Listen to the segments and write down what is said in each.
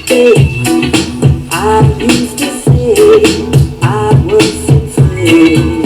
I used to say I was insane.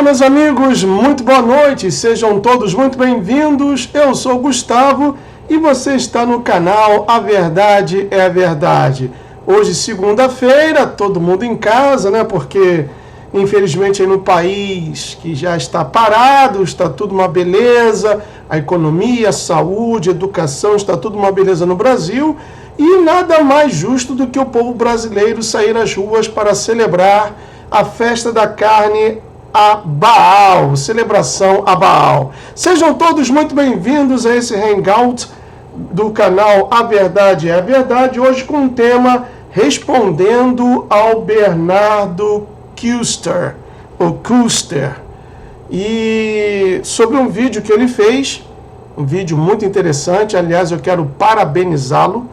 meus amigos, muito boa noite, sejam todos muito bem-vindos. Eu sou o Gustavo e você está no canal A Verdade é a Verdade. Hoje, segunda-feira, todo mundo em casa, né? Porque, infelizmente, aí no país que já está parado, está tudo uma beleza, a economia, a saúde, a educação, está tudo uma beleza no Brasil. E nada mais justo do que o povo brasileiro sair às ruas para celebrar a festa da carne a Baal, celebração a Baal. Sejam todos muito bem-vindos a esse hangout do canal A Verdade é a Verdade, hoje com o tema respondendo ao Bernardo Kuster, ou Kuster, e sobre um vídeo que ele fez, um vídeo muito interessante. Aliás, eu quero parabenizá-lo,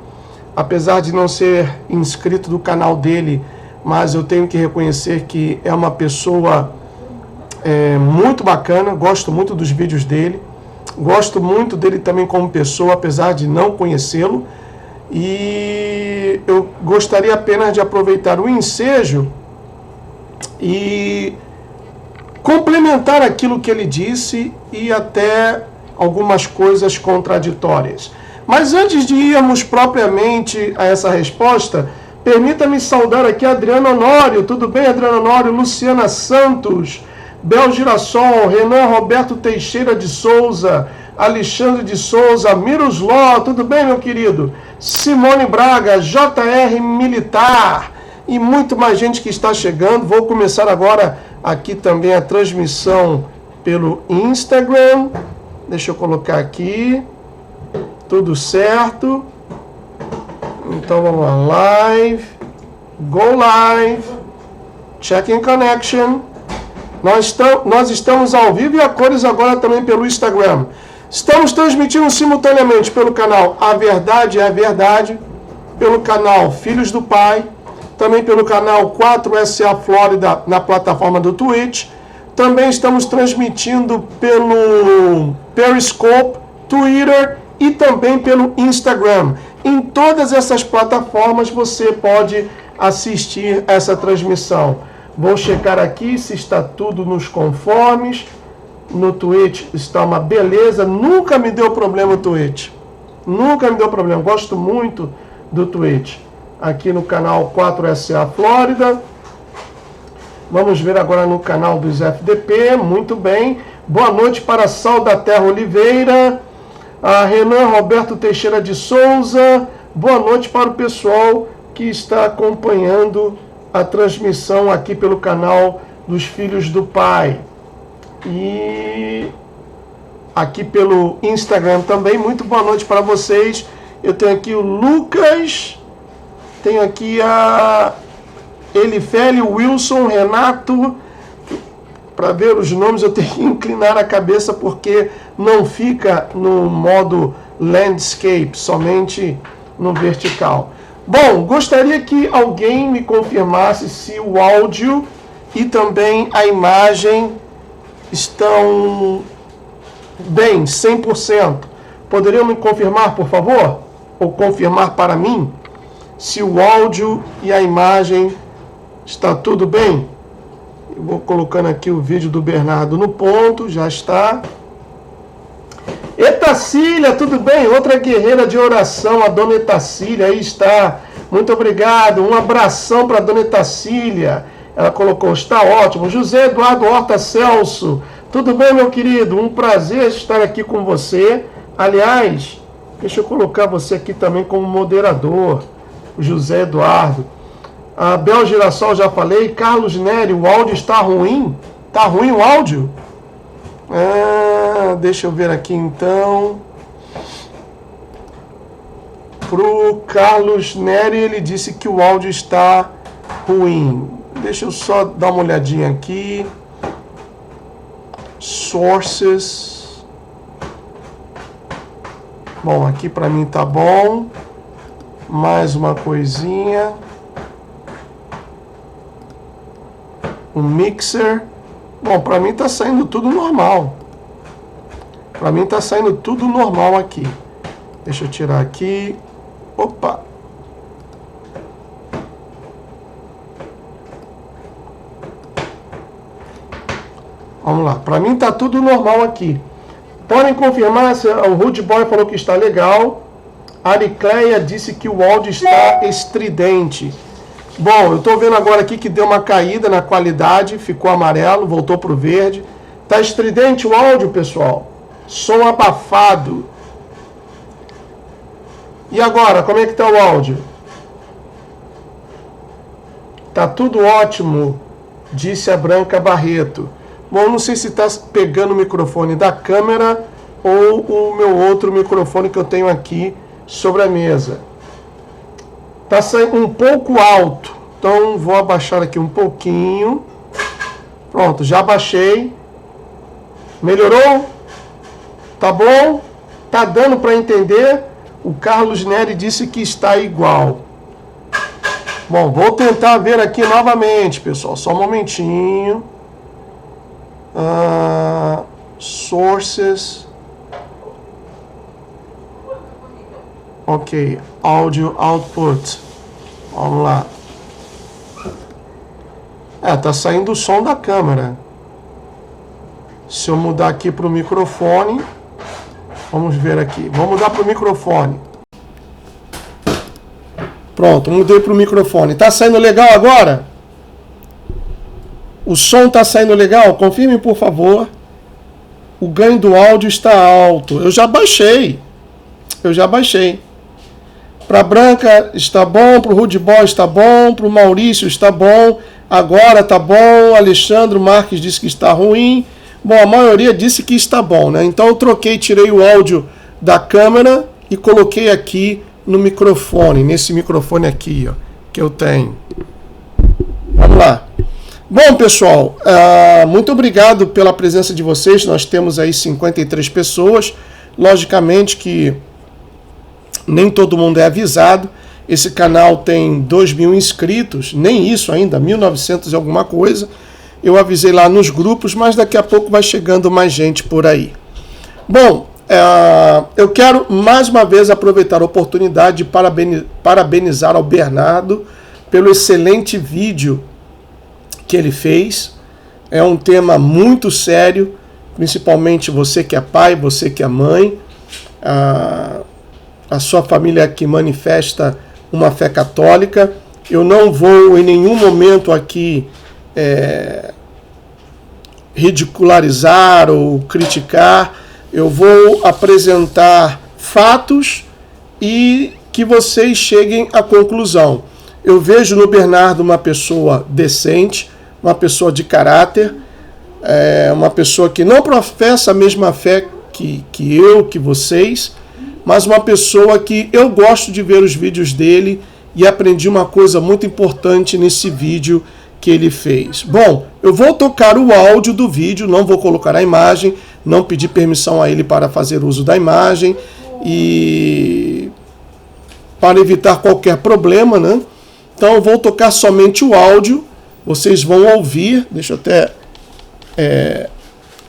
apesar de não ser inscrito do canal dele, mas eu tenho que reconhecer que é uma pessoa muito bacana, gosto muito dos vídeos dele, gosto muito dele também como pessoa, apesar de não conhecê-lo, e eu gostaria apenas de aproveitar o ensejo e complementar aquilo que ele disse e até algumas coisas contraditórias. Mas antes de irmos propriamente a essa resposta, permita-me saudar aqui a Adriana Honório. Tudo bem, Adriana Honório? Luciana Santos, Bel Girassol, Renan Roberto Teixeira de Souza, Alexandre de Souza, Mirosló, tudo bem, meu querido? Simone Braga, JR Militar e muito mais gente que está chegando. Vou começar agora aqui também a transmissão pelo Instagram. Deixa eu colocar aqui. Tudo certo. Então vamos lá, live, go live, check in connection. Nós estamos ao vivo e a cores agora também pelo Instagram. Estamos transmitindo simultaneamente pelo canal A Verdade é a Verdade, pelo canal Filhos do Pai, também pelo canal 4SA Flórida na plataforma do Twitch. Também estamos transmitindo pelo Periscope, Twitter e também pelo Instagram. Em todas essas plataformas você pode assistir essa transmissão. Vou checar aqui se está tudo nos conformes. No Twitch está uma beleza. Nunca me deu problema o Twitch. Nunca me deu problema. Gosto muito do Twitch. Aqui no canal 4SA Flórida. Vamos ver agora no canal dos FDP. Muito bem. Boa noite para Sal da Terra Oliveira. A Renan Roberto Teixeira de Souza. Boa noite para o pessoal que está acompanhando a transmissão aqui pelo canal dos Filhos do Pai. E aqui pelo Instagram também. Muito boa noite para vocês. Eu tenho aqui o Lucas, tenho aqui a Elifele, Wilson, Renato. Para ver os nomes eu tenho que inclinar a cabeça porque não fica no modo landscape, somente no vertical. Bom, gostaria que alguém me confirmasse se o áudio e também a imagem estão bem, 100%. Poderiam me confirmar, por favor? Ou confirmar para mim se o áudio e a imagem está tudo bem? Eu vou colocando aqui o vídeo do Bernardo no ponto, já está. Etacília, tudo bem? Outra guerreira de oração, a dona Etacília, aí está. Muito obrigado, um abração para a dona Etacília. Ela colocou, está ótimo. José Eduardo Horta Celso, tudo bem, meu querido? Um prazer estar aqui com você. Aliás, deixa eu colocar você aqui também como moderador, o José Eduardo. A Bel Girassol, já falei. Carlos Nery, o áudio está ruim? Está ruim o áudio? Deixa eu ver aqui então. Pro Carlos Nery, ele disse que o áudio está ruim. Deixa eu só dar uma olhadinha aqui. Sources. Bom, aqui para mim tá bom. Mais uma coisinha. Um mixer. Bom, para mim tá saindo tudo normal. Para mim tá saindo tudo normal aqui. Deixa eu tirar aqui. Opa. Vamos lá. Para mim tá tudo normal aqui. Podem confirmar se o Rude Boy falou que está legal. A Aricleia disse que o áudio está estridente. Bom, eu estou vendo agora aqui que deu uma caída na qualidade, ficou amarelo, voltou para o verde. Está estridente o áudio, pessoal. Som abafado. E agora, como é que está o áudio? Tá tudo ótimo, disse a Branca Barreto. Bom, não sei se está pegando o microfone da câmera ou o meu outro microfone que eu tenho aqui sobre a mesa. Tá saindo um pouco alto, então vou abaixar aqui um pouquinho. Pronto, já abaixei. Melhorou? Tá bom? Tá dando para entender? O Carlos Neri disse que está igual. Bom, vou tentar ver aqui novamente, pessoal. Só um momentinho. Sources. Ok, Audio Output. Vamos lá. Tá saindo o som da câmera. Se eu mudar aqui para o microfone, vamos ver aqui. Vou mudar para o microfone. Pronto, mudei para o microfone. Tá saindo legal agora? O som tá saindo legal? Confirme, por favor. O ganho do áudio está alto. Eu já baixei. Para Branca está bom, para o Rude Boy está bom, para o Maurício está bom, agora está bom, Alexandre Marques disse que está ruim. Bom, a maioria disse que está bom, né? Então eu tirei o áudio da câmera e coloquei aqui no microfone, nesse microfone aqui, ó, que eu tenho. Vamos lá. Bom, pessoal, muito obrigado pela presença de vocês. Nós temos aí 53 pessoas. Logicamente que nem todo mundo é avisado. Esse canal tem 2.000 inscritos, nem isso ainda, 1.900 e alguma coisa. Eu avisei lá nos grupos, mas daqui a pouco vai chegando mais gente por aí. Bom, eu quero mais uma vez aproveitar a oportunidade de parabenizar ao Bernardo pelo excelente vídeo que ele fez. É um tema muito sério, principalmente você que é pai, você que é mãe, a sua família que manifesta uma fé católica. Eu não vou em nenhum momento aqui ridicularizar ou criticar. Eu vou apresentar fatos e que vocês cheguem à conclusão. Eu vejo no Bernardo uma pessoa decente, uma pessoa de caráter, uma pessoa que não professa a mesma fé que eu, que vocês, mas uma pessoa que eu gosto de ver os vídeos dele e aprendi uma coisa muito importante nesse vídeo que ele fez. Bom, eu vou tocar o áudio do vídeo, não vou colocar a imagem, não pedi permissão a ele para fazer uso da imagem e para evitar qualquer problema, né? Então eu vou tocar somente o áudio, vocês vão ouvir, deixa eu até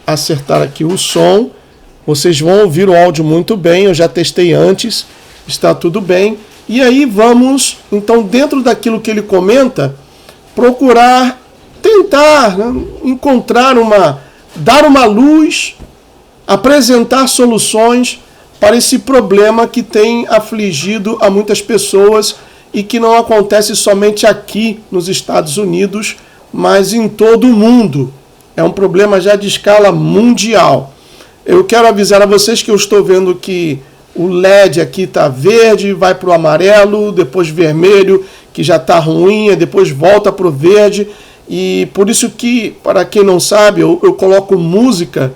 acertar aqui o som, vocês vão ouvir o áudio muito bem, eu já testei antes, está tudo bem. E aí vamos, então, dentro daquilo que ele comenta, procurar, tentar, né, encontrar dar uma luz, apresentar soluções para esse problema que tem afligido a muitas pessoas e que não acontece somente aqui nos Estados Unidos, mas em todo o mundo. É um problema já de escala mundial. Eu quero avisar a vocês que eu estou vendo que o LED aqui está verde, vai para o amarelo, depois vermelho, que já está ruim, depois volta para o verde. E por isso que, para quem não sabe, eu coloco músicas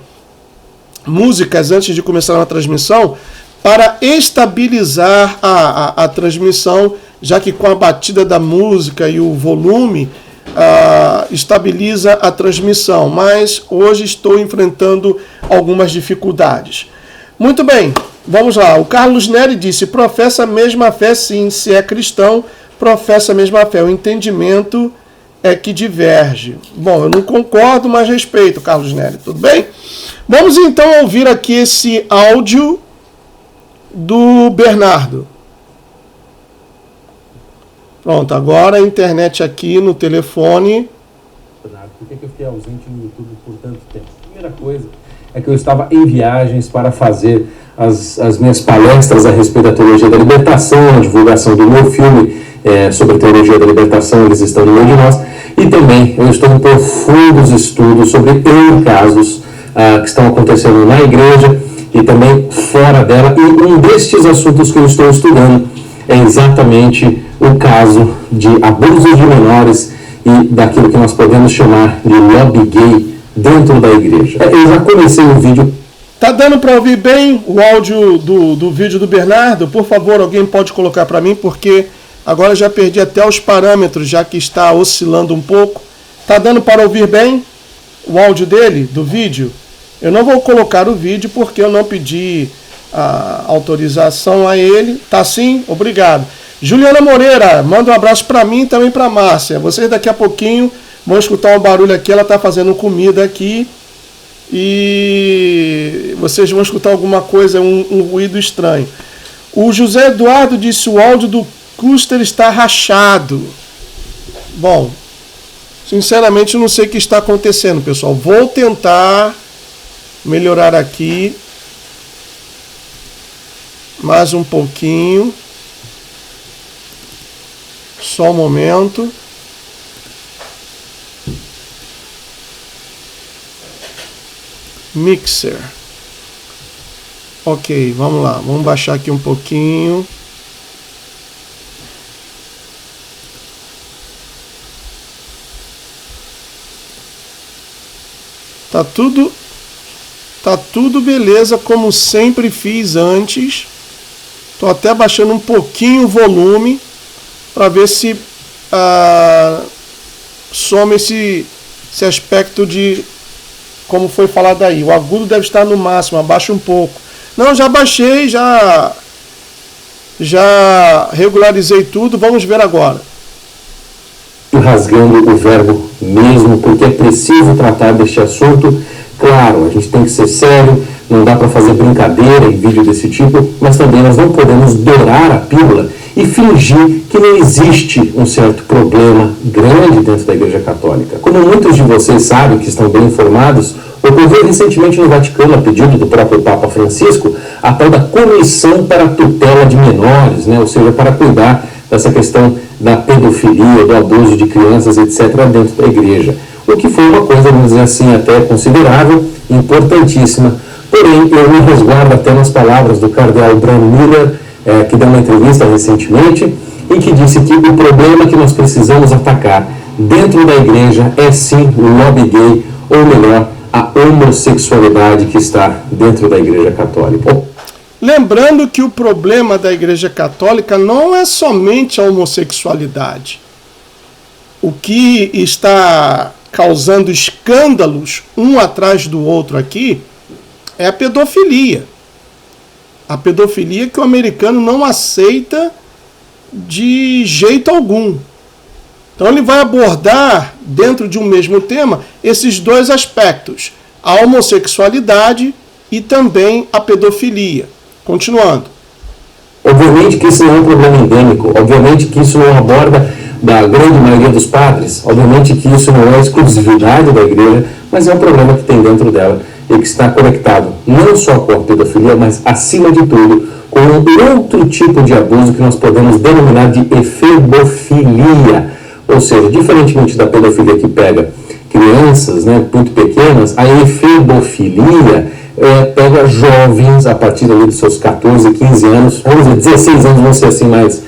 antes de começar uma transmissão para estabilizar a transmissão, já que com a batida da música e o volume estabiliza a transmissão. Mas hoje estou enfrentando algumas dificuldades. Muito bem, vamos lá. O Carlos Neri disse: professa a mesma fé, sim. Se é cristão, professa a mesma fé. O entendimento é que diverge. Bom, eu não concordo, mas respeito, Carlos Neri. Tudo bem? Vamos então ouvir aqui esse áudio do Bernardo. Pronto, agora a internet aqui no telefone. Por que eu fiquei ausente no YouTube por tanto tempo? Primeira coisa é que eu estava em viagens para fazer as minhas palestras a respeito da teologia da libertação, a divulgação do meu filme sobre a teologia da libertação, eles estão no meio de nós, e também eu estou em profundos estudos sobre casos que estão acontecendo na igreja e também fora dela, e um destes assuntos que eu estou estudando é exatamente o caso de abusos de menores e daquilo que nós podemos chamar de lobby gay dentro da igreja. Eu já comecei o vídeo. Tá dando para ouvir bem o áudio do vídeo do Bernardo? Por favor, alguém pode colocar para mim, porque agora já perdi até os parâmetros, já que está oscilando um pouco. Tá dando para ouvir bem o áudio dele, do vídeo? Eu não vou colocar o vídeo porque eu não pedi a autorização a ele. Tá sim? Obrigado. Juliana Moreira, manda um abraço para mim e também para Márcia. Vocês daqui a pouquinho vão escutar um barulho aqui, ela está fazendo comida aqui e vocês vão escutar alguma coisa, um ruído estranho. O José Eduardo disse: o áudio do cluster está rachado. Bom, sinceramente eu não sei o que está acontecendo, pessoal. Vou tentar melhorar aqui mais um pouquinho. Só um momento. Mixer. Ok, vamos lá. Vamos baixar aqui um pouquinho. Tá tudo beleza, como sempre fiz antes. Tô até baixando um pouquinho o volume para ver se soma esse aspecto de como foi falado aí. O agudo deve estar no máximo, abaixa um pouco. Não, já baixei, já regularizei tudo, vamos ver agora. Rasgando o verbo mesmo, porque é preciso tratar deste assunto. Claro, a gente tem que ser sério, não dá para fazer brincadeira em vídeo desse tipo, mas também nós não podemos dourar a pílula e fingir que não existe um certo problema grande dentro da Igreja Católica. Como muitos de vocês sabem, que estão bem informados, ocorreu recentemente no Vaticano, a pedido do próprio Papa Francisco, a tal da Comissão para a Tutela de Menores, ou seja, para cuidar dessa questão da pedofilia, do abuso de crianças, etc., dentro da Igreja. O que foi uma coisa, vamos dizer assim, até considerável, importantíssima. Porém, eu me resguardo até nas palavras do cardeal Bram Miller, que deu uma entrevista recentemente, em que disse que o problema que nós precisamos atacar dentro da igreja é sim o lobby gay, ou melhor, a homossexualidade que está dentro da Igreja Católica. Lembrando que o problema da Igreja Católica não é somente a homossexualidade. O que está causando escândalos um atrás do outro aqui é a pedofilia. A pedofilia que o americano não aceita de jeito algum. Então ele vai abordar, dentro de um mesmo tema, esses dois aspectos, a homossexualidade e também a pedofilia. Continuando. Obviamente que isso não é um problema endêmico, obviamente que isso não aborda da grande maioria dos padres, obviamente que isso não é exclusividade da igreja, mas é um problema que tem dentro dela e que está conectado não só com a pedofilia, mas acima de tudo com um outro tipo de abuso que nós podemos denominar de efebofilia, ou seja, diferentemente da pedofilia que pega crianças, muito pequenas, a efebofilia pega jovens a partir ali dos seus 14, 15 anos, 11, 16 anos, vão ser assim mais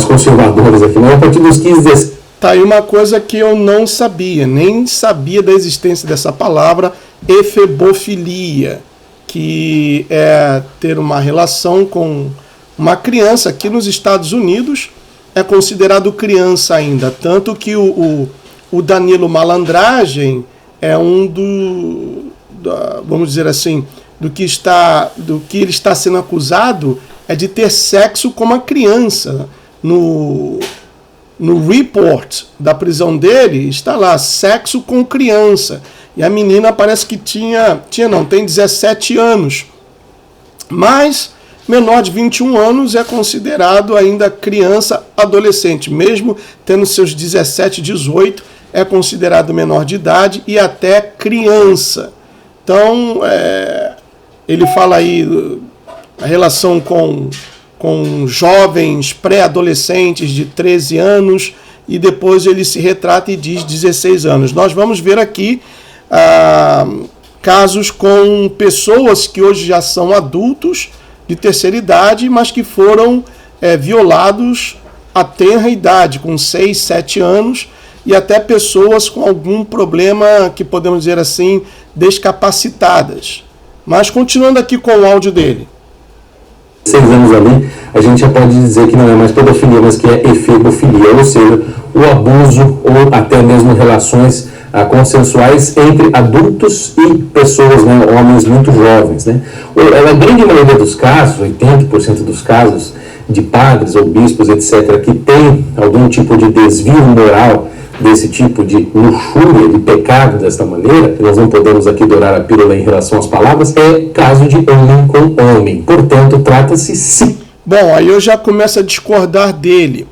conservadores aqui, mas a partir dos 15, 16... Tá aí uma coisa que eu não sabia, nem sabia da existência dessa palavra, efebofilia, que é ter uma relação com uma criança. Aqui nos Estados Unidos é considerado criança ainda, tanto que o Danilo Malandragem é vamos dizer assim, do que ele está sendo acusado é de ter sexo com uma criança. No report da prisão dele está lá, sexo com criança. E a menina parece que tem 17 anos. Mas menor de 21 anos é considerado ainda criança, adolescente. Mesmo tendo seus 17, 18, é considerado menor de idade e até criança. Então, ele fala aí a relação com jovens pré-adolescentes de 13 anos e depois ele se retrata e diz 16 anos. Nós vamos ver aqui casos com pessoas que hoje já são adultos de terceira idade, mas que foram violados a tenra idade, com 6, 7 anos, e até pessoas com algum problema que podemos dizer assim, descapacitadas. Mas continuando aqui com o áudio dele. 6 anos ali, a gente já pode dizer que não é mais pedofilia, mas que é efebofilia, ou seja, o abuso ou até mesmo relações consensuais entre adultos e pessoas, né, homens muito jovens. Né? A grande maioria dos casos, 80% dos casos de padres ou bispos, etc., que tem algum tipo de desvio moral, desse tipo de luxúria, de pecado desta maneira, que nós não podemos aqui dourar a pílula em relação às palavras, é caso de homem com homem. Portanto, trata-se sim. Bom, aí eu já começo a discordar dele.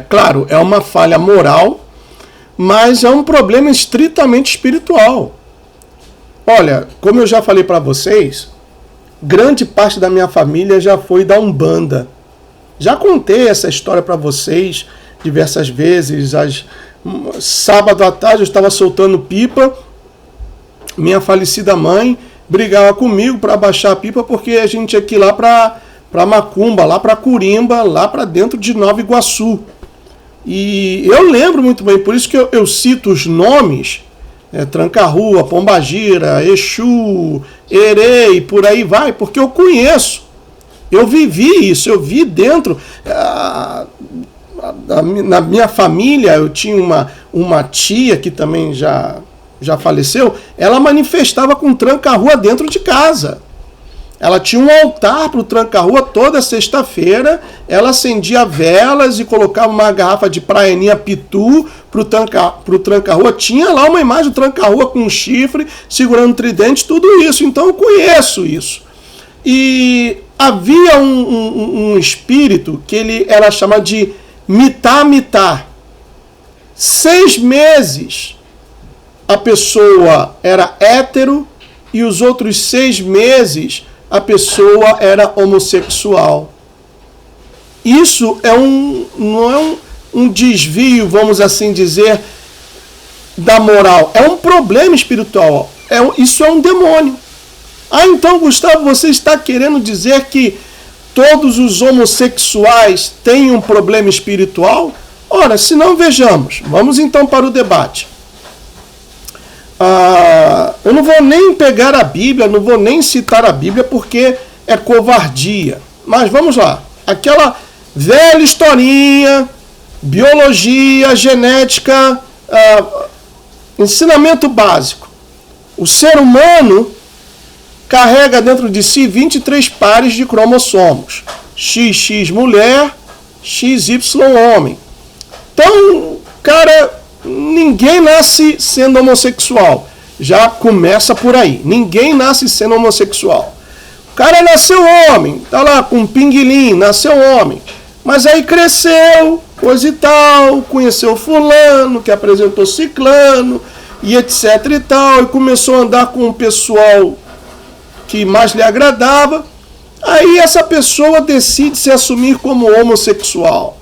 Claro, é uma falha moral, mas é um problema estritamente espiritual. Olha, como eu já falei para vocês, grande parte da minha família já foi da Umbanda. Já contei essa história para vocês diversas vezes. Sábado à tarde eu estava soltando pipa, minha falecida mãe brigava comigo para baixar a pipa porque a gente tinha que ir lá para Macumba, lá para Curimba, lá para dentro de Nova Iguaçu. E eu lembro muito bem, por isso que eu cito os nomes, Tranca-Rua, Pombagira, Exu, Erei, por aí vai, porque eu conheço. Eu vivi isso, eu vi dentro. Na minha família, eu tinha uma tia que também já faleceu, ela manifestava com tranca-rua dentro de casa. Ela tinha um altar para o tranca-rua toda sexta-feira, ela acendia velas e colocava uma garrafa de praeninha pitu para o tranca-rua. Tinha lá uma imagem do tranca-rua com um chifre, segurando um tridente, tudo isso. Então eu conheço isso. E havia um espírito que ele era chamado de mitá-mitá. 6 meses a pessoa era hétero e os outros 6 meses a pessoa era homossexual. Isso não é um desvio, vamos assim dizer, da moral. É um problema espiritual. Isso é um demônio. Então, Gustavo, você está querendo dizer que todos os homossexuais têm um problema espiritual? Ora, se não, vejamos. Vamos então para o debate. Eu não vou nem pegar a Bíblia, não vou nem citar a Bíblia, porque é covardia. Mas vamos lá. Aquela velha historinha, biologia, genética, ensinamento básico. O ser humano carrega dentro de si 23 pares de cromossomos. XX mulher, XY homem. Então, cara, ninguém nasce sendo homossexual. Já começa por aí. Ninguém nasce sendo homossexual. O cara nasceu homem, tá lá com um pinguilim, nasceu homem. Mas aí cresceu, coisa e tal, conheceu fulano, que apresentou ciclano, e etc e tal, e começou a andar com um pessoal que mais lhe agradava. Aí essa pessoa decide se assumir como homossexual.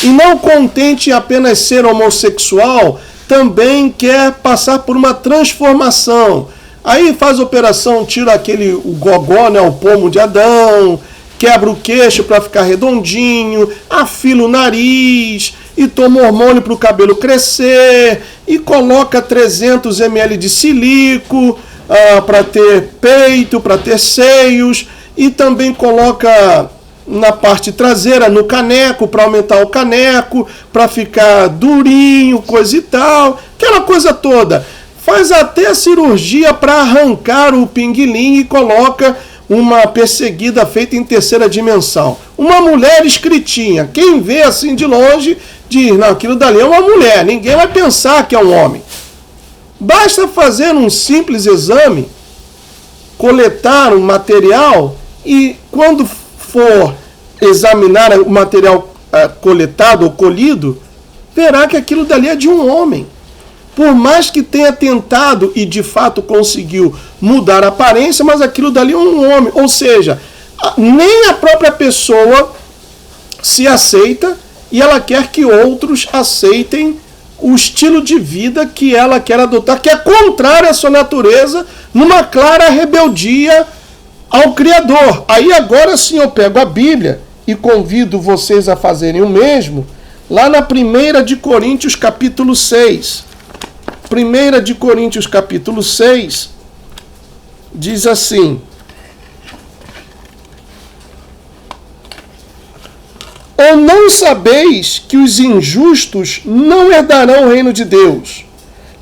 E não contente em apenas ser homossexual, também quer passar por uma transformação. Aí faz operação, tira o gogó, né, o pomo de Adão, quebra o queixo para ficar redondinho, afila o nariz, e toma hormônio para o cabelo crescer, e coloca 300 ml de silico para ter peito, para ter seios, e também coloca na parte traseira, no caneco, para aumentar o caneco, para ficar durinho, coisa e tal, aquela coisa toda. Faz até a cirurgia para arrancar o pinguilim e coloca uma perseguida feita em terceira dimensão. Uma mulher escritinha. Quem vê assim de longe diz, não, aquilo dali é uma mulher, ninguém vai pensar que é um homem. Basta fazer um simples exame, coletar um material e quando for examinar o material coletado ou colhido, verá que aquilo dali é de um homem. Por mais que tenha tentado e de fato conseguiu mudar a aparência, mas aquilo dali é um homem. Ou seja, nem a própria pessoa se aceita e ela quer que outros aceitem o estilo de vida que ela quer adotar, que é contrário à sua natureza, numa clara rebeldia ao Criador. Aí agora sim eu pego a Bíblia e convido vocês a fazerem o mesmo, lá na 1 de Coríntios capítulo 6. 1 de Coríntios capítulo 6 diz assim: ou não sabeis que os injustos não herdarão o reino de Deus?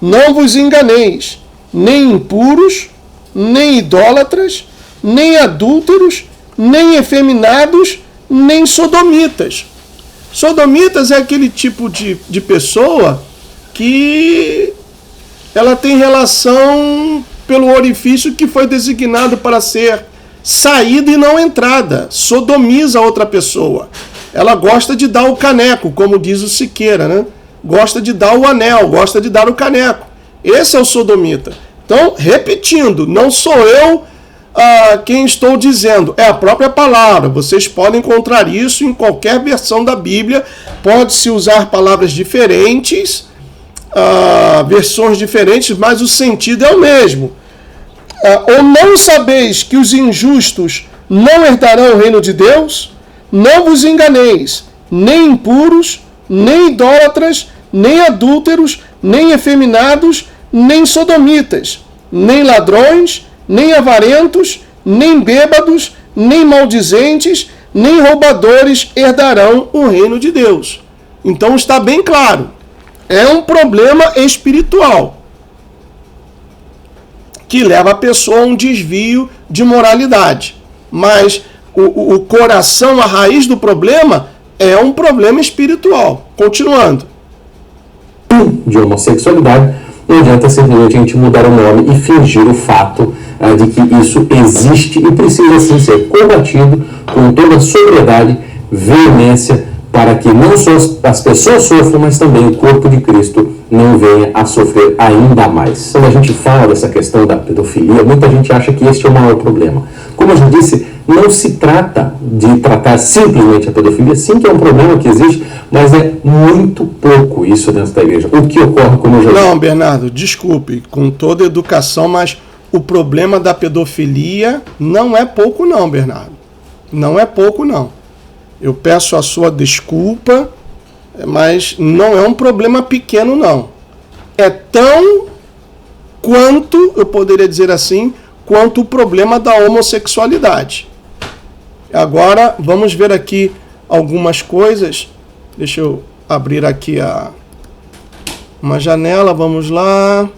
Não vos enganeis, nem impuros, nem idólatras, nem adúlteros, nem efeminados, nem sodomitas. Sodomitas é aquele tipo de pessoa que ela tem relação pelo orifício que foi designado para ser saída e não entrada. Sodomiza outra pessoa. Ela gosta de dar o caneco, como diz o Siqueira, né? Gosta de dar o anel, gosta de dar o caneco. Esse é o sodomita. Então, repetindo, não sou eu quem estou dizendo, é a própria palavra. Vocês podem encontrar isso em qualquer versão da Bíblia. Pode-se usar palavras diferentes, versões diferentes, mas o sentido é o mesmo. Ou não sabeis que os injustos não herdarão o reino de Deus? Não vos enganeis, nem impuros, nem idólatras, nem adúlteros, nem efeminados, nem sodomitas, nem ladrões, nem avarentos, nem bêbados, nem maldizentes, nem roubadores herdarão o reino de Deus. Então está bem claro, é um problema espiritual que leva a pessoa a um desvio de moralidade. Mas o coração, a raiz do problema é um problema espiritual. Continuando. De homossexualidade, não adianta simplesmente a gente mudar o nome e fingir o fato de que isso existe e precisa sim ser combatido com toda a sobriedade, veemência, para que não só as pessoas sofram, mas também o corpo de Cristo não venha a sofrer ainda mais. Quando a gente fala dessa questão da pedofilia, muita gente acha que este é o maior problema. Como eu já disse, não se trata de tratar simplesmente a pedofilia, sim que é um problema que existe, mas é muito pouco isso dentro da igreja. O que ocorre, como eu já disse... Não, Bernardo, desculpe, com toda a educação, mas o problema da pedofilia não é pouco não, Bernardo. Não é pouco não. Eu peço a sua desculpa, mas não é um problema pequeno, não. É tão quanto, eu poderia dizer assim, quanto o problema da homossexualidade. Agora, vamos ver aqui algumas coisas. Deixa eu abrir aqui uma janela, vamos lá.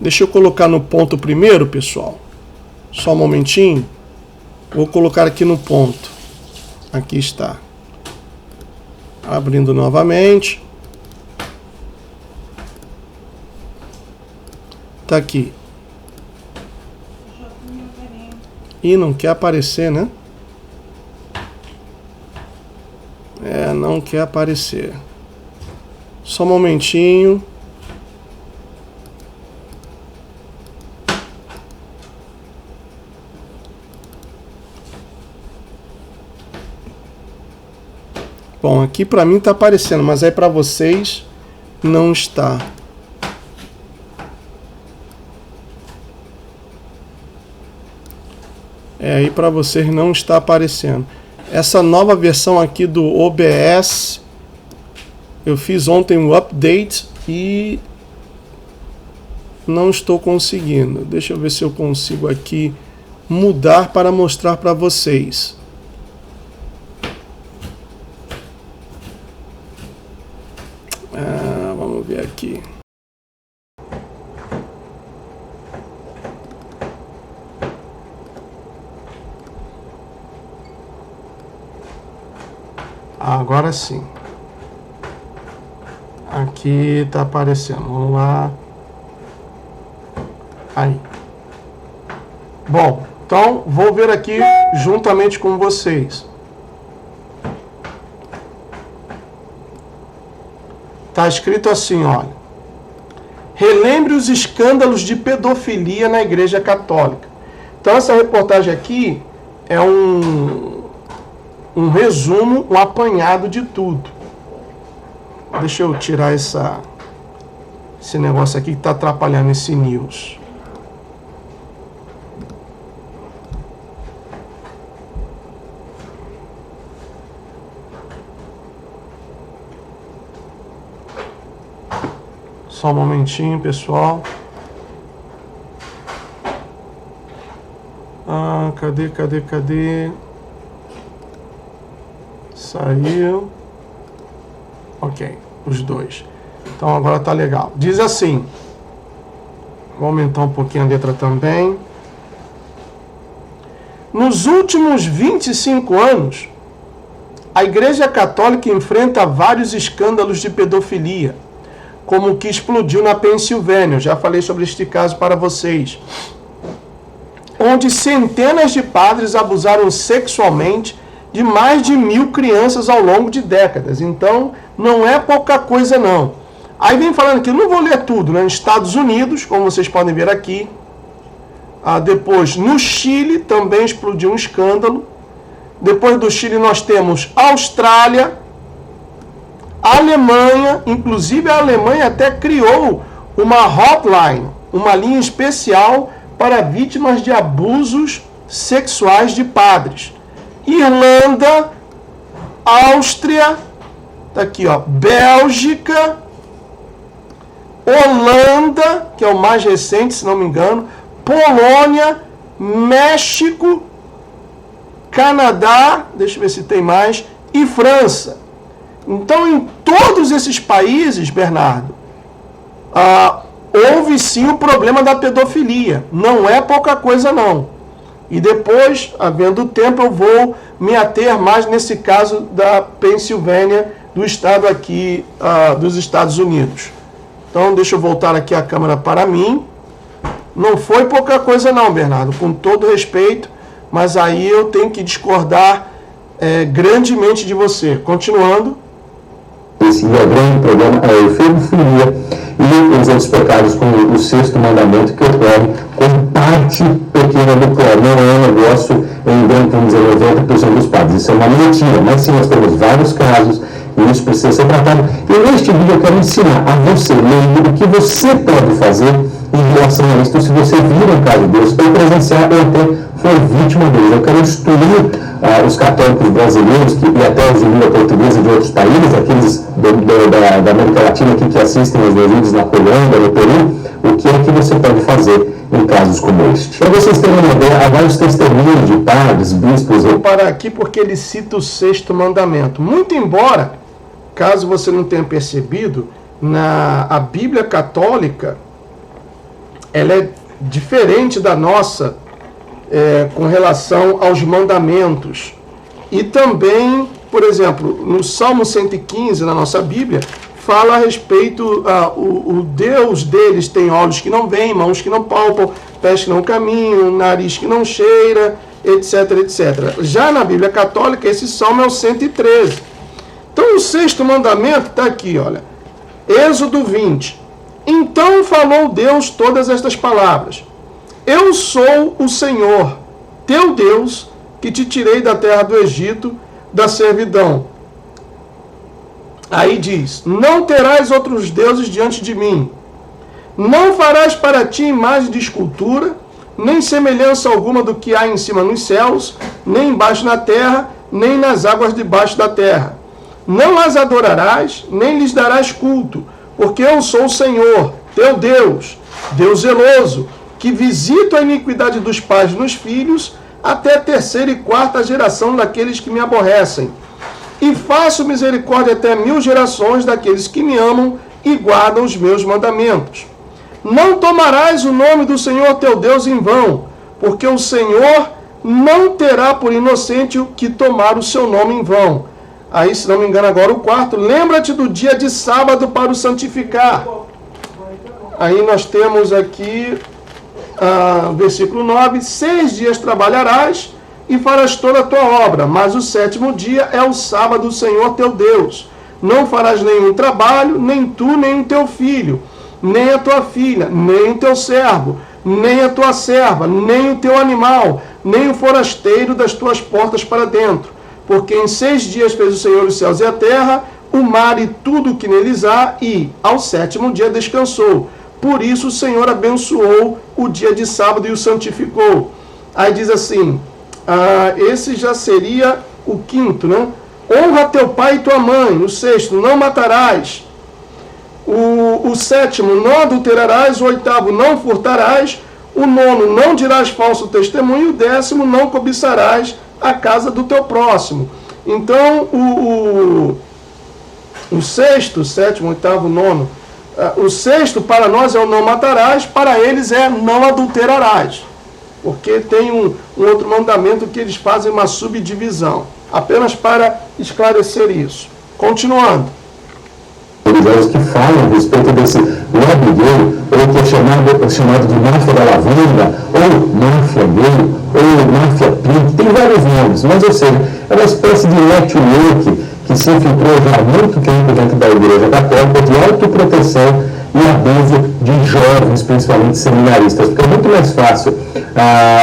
Deixa eu colocar no ponto primeiro, pessoal. Só um momentinho. Vou colocar aqui no ponto. Aqui está. Abrindo novamente. Tá aqui. E não quer aparecer, né? Não quer aparecer. Só um momentinho. Bom, aqui para mim está aparecendo, mas aí para vocês não está. Aí para vocês não está aparecendo. Essa nova versão aqui do OBS, eu fiz ontem um update e não estou conseguindo. Deixa eu ver se eu consigo aqui mudar para mostrar para vocês. Vamos ver aqui. Agora sim. Aqui tá aparecendo. Vamos lá. Aí. Bom, então vou ver aqui juntamente com vocês. Está escrito assim, olha. Relembre os escândalos de pedofilia na Igreja Católica. Então essa reportagem aqui é um resumo, um apanhado de tudo. Deixa eu tirar esse negócio aqui que está atrapalhando esse news. Só um momentinho, pessoal. Cadê? Saiu. Ok, os dois. Então agora tá legal. Diz assim. Vou aumentar um pouquinho a letra também. Nos últimos 25 anos, a Igreja Católica enfrenta vários escândalos de pedofilia, como o que explodiu na Pensilvânia. Eu já falei sobre este caso para vocês. Onde centenas de padres abusaram sexualmente de mais de 1.000 crianças ao longo de décadas. Então, não é pouca coisa, não. Aí vem falando aqui, eu não vou ler tudo, né? Nos Estados Unidos, como vocês podem ver aqui. Depois, no Chile, também explodiu um escândalo. Depois do Chile, nós temos Austrália, Alemanha. Inclusive, a Alemanha até criou uma hotline, uma linha especial para vítimas de abusos sexuais de padres. Irlanda, Áustria, tá aqui, ó, Bélgica, Holanda, que é o mais recente, se não me engano, Polônia, México, Canadá, deixa eu ver se tem mais, e França. Então, em todos esses países, Bernardo, houve sim o problema da pedofilia. Não é pouca coisa, não. E depois, havendo tempo, eu vou me ater mais nesse caso da Pensilvânia, do estado aqui dos Estados Unidos. Então, deixa eu voltar aqui a câmera para mim. Não foi pouca coisa não, Bernardo, com todo respeito, mas aí eu tenho que discordar grandemente de você. Continuando. Esse é o grande problema, é a efemofilia e os outros pecados, como o sexto mandamento, que ocorre como parte pequena do clero. Não é um negócio em grande, vamos dizer, 90% dos padres. Isso é uma mentira, mas sim, nós temos vários casos e isso precisa ser tratado. E neste vídeo eu quero ensinar a você, leigo, o que você pode fazer em relação a isso. Se você vir um caso desse, ou presenciar ou até foi vítima deles. Eu quero instruir os católicos brasileiros e até os de língua portuguesa de outros países, aqueles da América Latina aqui que assistem aos meus vídeos na Colômbia, no Peru, o que é que você pode fazer em casos como este. Para vocês terem uma ideia, há vários testemunhos de padres, bispos... Vou parar aqui porque ele cita o sexto mandamento. Muito embora, caso você não tenha percebido, a Bíblia católica, ela é diferente da nossa com relação aos mandamentos. E também, por exemplo, no Salmo 115, na nossa Bíblia, fala a respeito, o Deus deles tem olhos que não veem, mãos que não palpam, pés que não caminham, nariz que não cheira, etc, etc. Já na Bíblia católica, esse Salmo é o 113. Então, o sexto mandamento está aqui, olha. Êxodo 20. Então falou Deus todas estas palavras. Eu sou o Senhor, teu Deus, que te tirei da terra do Egito, da servidão. Aí diz, não terás outros deuses diante de mim. Não farás para ti imagem de escultura, nem semelhança alguma do que há em cima nos céus, nem embaixo na terra, nem nas águas debaixo da terra. Não as adorarás, nem lhes darás culto, porque eu sou o Senhor, teu Deus, Deus zeloso, que visita a iniquidade dos pais nos filhos, até a terceira e quarta geração daqueles que me aborrecem. E faço misericórdia até 1000 gerações daqueles que me amam e guardam os meus mandamentos. Não tomarás o nome do Senhor teu Deus em vão, porque o Senhor não terá por inocente o que tomar o seu nome em vão. Aí, se não me engano, agora o quarto. Lembra-te do dia de sábado para o santificar. Aí nós temos aqui, versículo 9. 6 dias trabalharás e farás toda a tua obra, mas o sétimo dia é o sábado do Senhor teu Deus. Não farás nenhum trabalho, nem tu, nem o teu filho, nem a tua filha, nem o teu servo, nem a tua serva, nem o teu animal, nem o forasteiro das tuas portas para dentro. Porque em 6 dias fez o Senhor os céus e a terra, o mar e tudo o que neles há, e ao 7º dia descansou. Por isso o Senhor abençoou o dia de sábado e o santificou. Aí diz assim, esse já seria o 5º, né? Honra teu pai e tua mãe. O 6º, não matarás. O 7º, não adulterarás. O 8º, não furtarás. O 9º, não dirás falso testemunho. O 10º, não cobiçarás a casa do teu próximo. Então, o 6º, 7º, 8º, 9º, o 6º para nós é o não matarás, para eles é não adulterarás. Porque tem um outro mandamento que eles fazem uma subdivisão. Apenas para esclarecer isso. Continuando. Religiosos que falam a respeito desse lobby gay, ou que é chamado de máfia da lavanda, ou máfia gay, ou máfia pink, tem vários nomes, mas ou seja, é uma espécie de network que se infiltrou já há muito tempo dentro da Igreja Católica de autoproteção e abuso de jovens, principalmente seminaristas, porque é muito mais fácil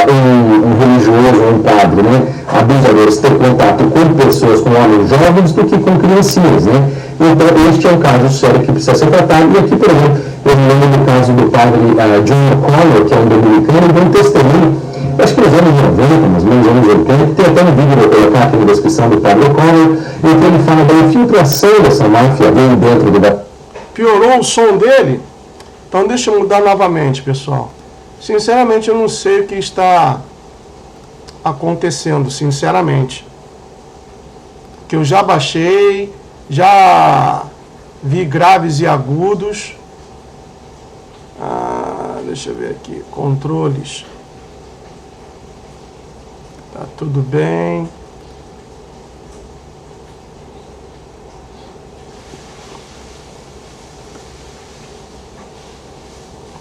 um religioso ou um padre, né, abusadores, ter contato com pessoas, com homens jovens, do que com criancinhas, né? Então, este é um caso sério que precisa ser tratado. E aqui, por exemplo, eu me lembro do caso do padre John O'Connor, que é um dominicano, e deu um testemunho, acho que nos anos 90, mais ou menos anos 80, tem até um vídeo, vou colocar aqui na descrição do padre O'Connor, em que ele fala da infiltração dessa máfia bem dentro do... Piorou o som dele? Então deixa eu mudar novamente, pessoal. Sinceramente, eu não sei o que está acontecendo, sinceramente. Que eu já baixei, já vi graves e agudos. Deixa eu ver aqui, controles. Tá tudo bem.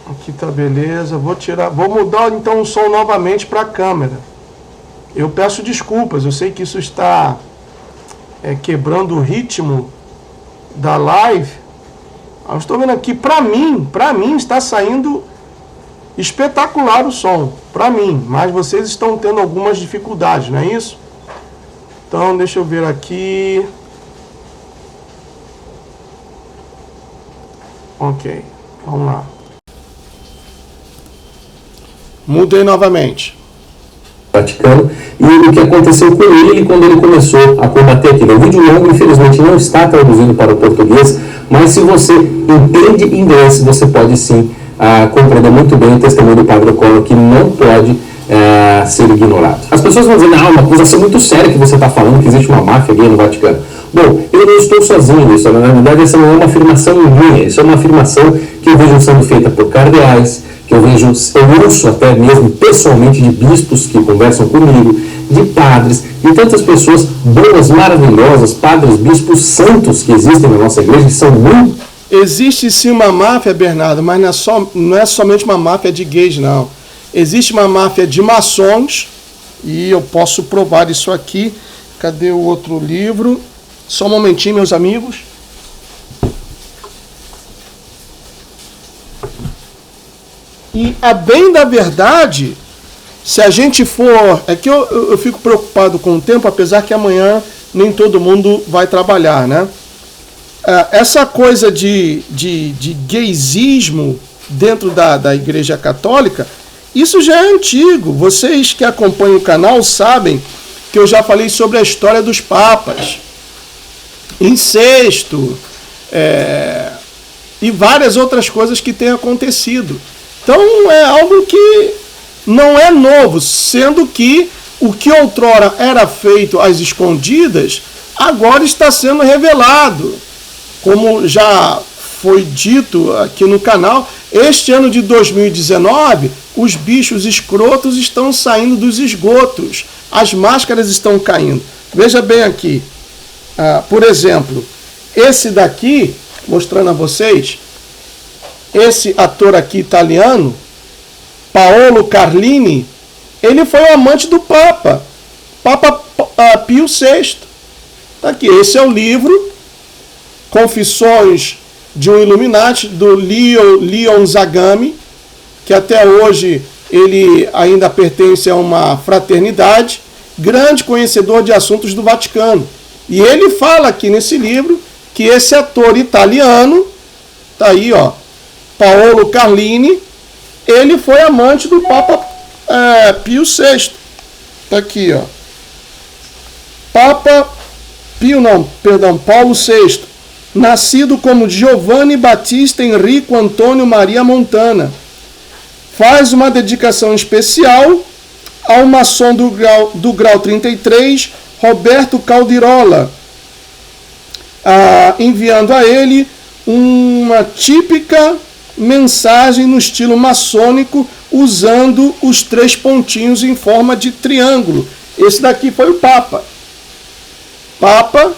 Aqui tá beleza. Vou mudar então o som novamente para a câmera. Eu peço desculpas, eu sei que isso está quebrando o ritmo da live. Eu estou vendo aqui, para mim está saindo espetacular o som, para mim, mas vocês estão tendo algumas dificuldades, não é isso? Então, deixa eu ver aqui. Ok, vamos lá. Mudei novamente. Vaticano, e o que aconteceu com ele quando ele começou a combater aquilo. O vídeo longo, infelizmente, não está traduzido para o português, mas se você entende inglês, você pode sim compreender muito bem o testemunho do padre O'Connor, que não pode ser ignorado. As pessoas vão dizer, não, uma acusação muito séria que você está falando, que existe uma máfia gay no Vaticano. Bom, eu não estou sozinho nisso, na verdade essa não é uma afirmação minha, isso é uma afirmação que eu vejo sendo feita por cardeais, que eu ouço até mesmo pessoalmente de bispos que conversam comigo, de padres, de tantas pessoas boas, maravilhosas, padres, bispos santos que existem na nossa igreja, que são muito... Existe sim uma máfia, Bernardo, mas não é somente uma máfia de gays, não. Existe uma máfia de maçons, e eu posso provar isso aqui. Cadê o outro livro? Só um momentinho, meus amigos. E a bem da verdade, se a gente for... É que eu fico preocupado com o tempo, apesar que amanhã nem todo mundo vai trabalhar, né? Essa coisa de gaysismo dentro da Igreja Católica, isso já é antigo. Vocês que acompanham o canal sabem que eu já falei sobre a história dos papas, incesto, e várias outras coisas que têm acontecido. Então é algo que não é novo, sendo que o que outrora era feito às escondidas, agora está sendo revelado. Como já foi dito aqui no canal, este ano de 2019, os bichos escrotos estão saindo dos esgotos, as máscaras estão caindo. Veja bem aqui, por exemplo, esse daqui, mostrando a vocês, esse ator aqui italiano, Paolo Carlini, ele foi o amante do Papa Pio VI. Tá aqui, esse é o livro Confissões de um Illuminati, do Leon Zagami, que até hoje ele ainda pertence a uma fraternidade, grande conhecedor de assuntos do Vaticano. E ele fala aqui nesse livro que esse ator italiano, tá aí, ó, Paolo Carlini, ele foi amante do Papa Pio VI. Tá aqui, ó. Paulo VI, nascido como Giovanni Battista Enrico Antônio Maria Montana. Faz uma dedicação especial ao maçom do grau 33, Roberto Caldirola, enviando a ele uma típica mensagem no estilo maçônico, usando os 3 pontinhos em forma de triângulo. Esse daqui foi o Papa. Papa,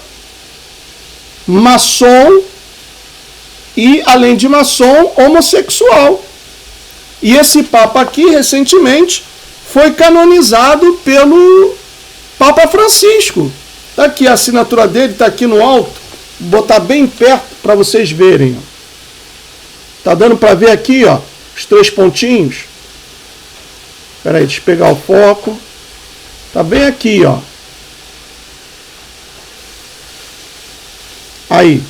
maçom e, além de maçom, homossexual. E esse Papa aqui, recentemente, foi canonizado pelo Papa Francisco. Está aqui a assinatura dele, está aqui no alto. Vou botar bem perto para vocês verem. Está dando para ver aqui, ó, os 3 pontinhos. Espera aí, deixa eu pegar o foco. Está bem aqui, ó. Aí.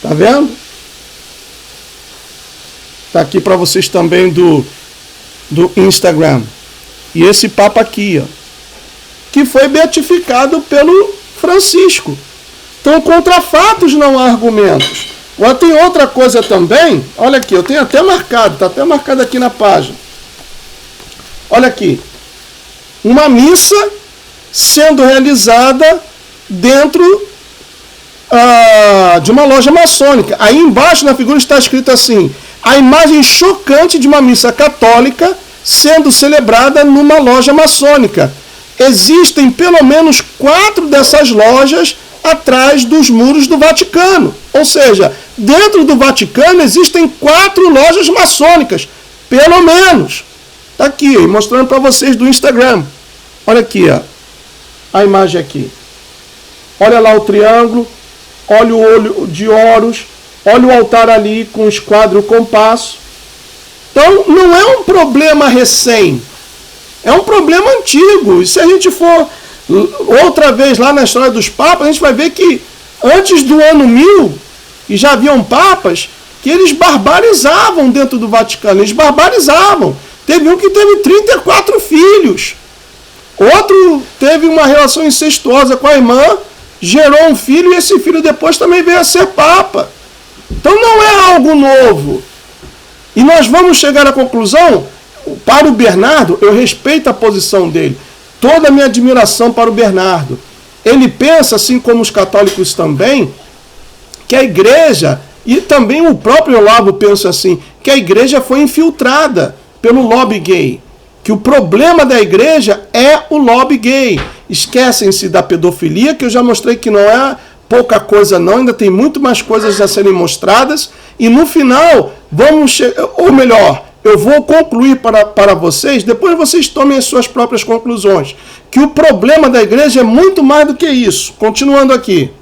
Tá vendo? Tá aqui para vocês também do Instagram. E esse Papa aqui, ó, que foi beatificado pelo Francisco. Então, contra fatos não há argumentos. Agora tem outra coisa também. Olha aqui, eu tenho até marcado, tá até marcado aqui na página. Olha aqui. Uma missa sendo realizada dentro de uma loja maçônica. Aí embaixo na figura está escrito assim: a imagem chocante de uma missa católica sendo celebrada numa loja maçônica. Existem pelo menos 4 dessas lojas atrás dos muros do Vaticano. Ou seja, dentro do Vaticano existem 4 lojas maçônicas, pelo menos. Está aqui, mostrando para vocês do Instagram. Olha aqui, ó, a imagem aqui. Olha lá o triângulo. Olha o olho de Horus, olha o altar ali com o esquadro e o compasso. Então, não é um problema recém, é um problema antigo. E se a gente for outra vez lá na história dos papas, a gente vai ver que antes do ano 1000, e já haviam papas, que eles barbarizavam dentro do Vaticano, eles barbarizavam. Teve um que teve 34 filhos, outro teve uma relação incestuosa com a irmã, gerou um filho e esse filho depois também veio a ser papa. Então não é algo novo. E nós vamos chegar à conclusão, para o Bernardo, eu respeito a posição dele, toda a minha admiração para o Bernardo. Ele pensa, assim como os católicos também, que a igreja, e também o próprio Olavo pensa assim, que a igreja foi infiltrada pelo lobby gay. Que o problema da igreja é o lobby gay. Esquecem-se da pedofilia, que eu já mostrei que não é pouca coisa não, ainda tem muito mais coisas a serem mostradas. E no final, ou melhor, eu vou concluir para vocês, depois vocês tomem as suas próprias conclusões, que o problema da igreja é muito mais do que isso. Continuando aqui.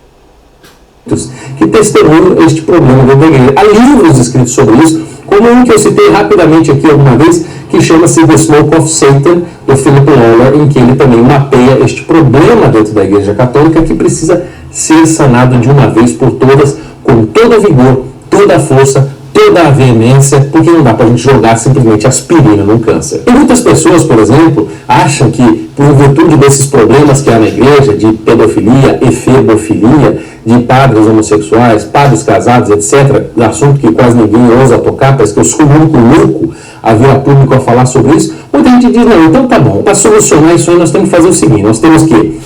Que testemunham este problema da igreja. Há livros escritos sobre isso, como um que eu citei rapidamente aqui alguma vez, que chama-se The Smoke of Satan, do Philip Lawler, em que ele também mapeia este problema dentro da Igreja Católica que precisa ser sanado de uma vez por todas, com todo o vigor, toda a força, toda a veemência, porque não dá para a gente jogar simplesmente aspirina no câncer. E muitas pessoas, por exemplo, acham que, por virtude desses problemas que há na igreja, de pedofilia, efebofilia, de padres homossexuais, padres casados, etc., assunto que quase ninguém ousa tocar, parece que eu sou o único louco a vir a público a falar sobre isso, muita gente diz, não, então tá bom, para solucionar isso aí nós temos que fazer o seguinte, nós temos que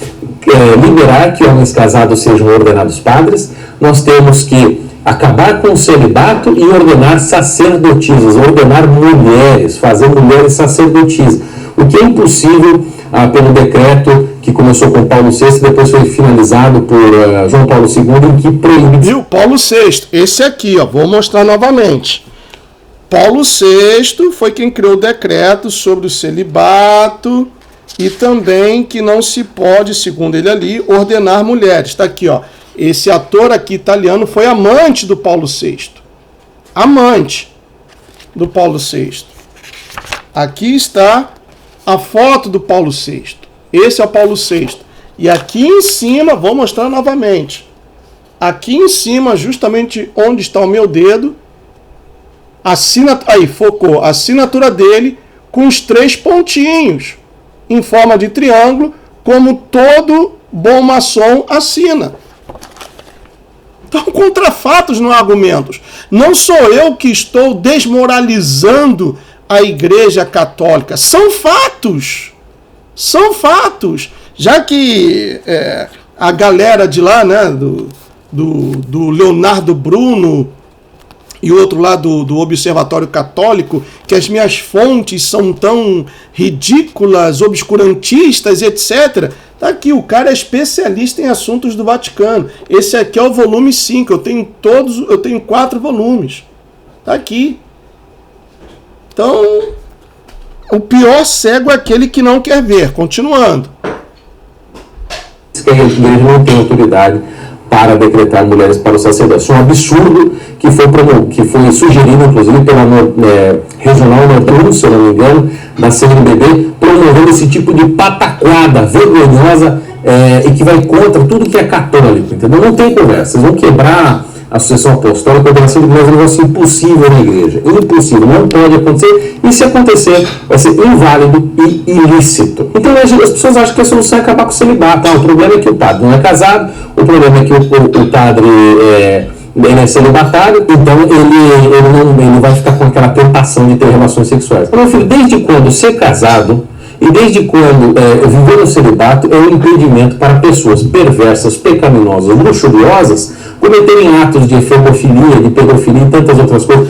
liberar que homens casados sejam ordenados padres, nós temos que acabar com o celibato e ordenar sacerdotisas, ordenar mulheres, fazer mulheres sacerdotisas, o que é impossível pelo decreto que começou com Paulo VI e depois foi finalizado por João Paulo II, em que proíbe... Viu? Paulo VI, esse aqui, ó, vou mostrar novamente. Paulo VI foi quem criou o decreto sobre o celibato, e também que não se pode, segundo ele ali, ordenar mulheres. Está aqui, ó. Esse ator aqui italiano foi amante do Paulo VI. Amante do Paulo VI. Aqui está a foto do Paulo VI. Esse é o Paulo VI. E aqui em cima, vou mostrar novamente. Aqui em cima, justamente onde está o meu dedo, aí, focou. A assinatura dele com os 3 pontinhos em forma de triângulo, como todo bom maçom assina. Então, contra fatos, não há argumentos. Não sou eu que estou desmoralizando a Igreja Católica. São fatos. São fatos. Já que a galera de lá, né, do Leonardo Bruno e outro lá do Observatório Católico, que as minhas fontes são tão ridículas, obscurantistas, etc. Tá aqui, o cara é especialista em assuntos do Vaticano. Esse aqui é o volume 5, eu tenho 4 volumes. Tá aqui. Então, o pior cego é aquele que não quer ver. Continuando. Que a igreja não tem autoridade para decretar mulheres para o sacerdócio. Um absurdo que foi sugerido, inclusive, pela Regional Norte, se eu não me engano, da CNBB, promovendo esse tipo de pataquada vergonhosa e que vai contra tudo que é católico, entendeu? Não tem conversa. Vocês vão quebrar a sucessão apostólica, vai ser um negócio impossível na igreja. Impossível, não pode acontecer. E se acontecer, vai ser inválido e ilícito. Então as pessoas acham que a solução é acabar com o celibato. O problema é que o padre não é casado, o problema é que o padre ele é celibatário, então ele vai ficar com aquela tentação de ter relações sexuais. Meu filho, desde quando ser casado e desde quando viver no celibato é um impedimento para pessoas perversas, pecaminosas, luxuriosas cometerem atos de efebofilia, de pedofilia e tantas outras coisas,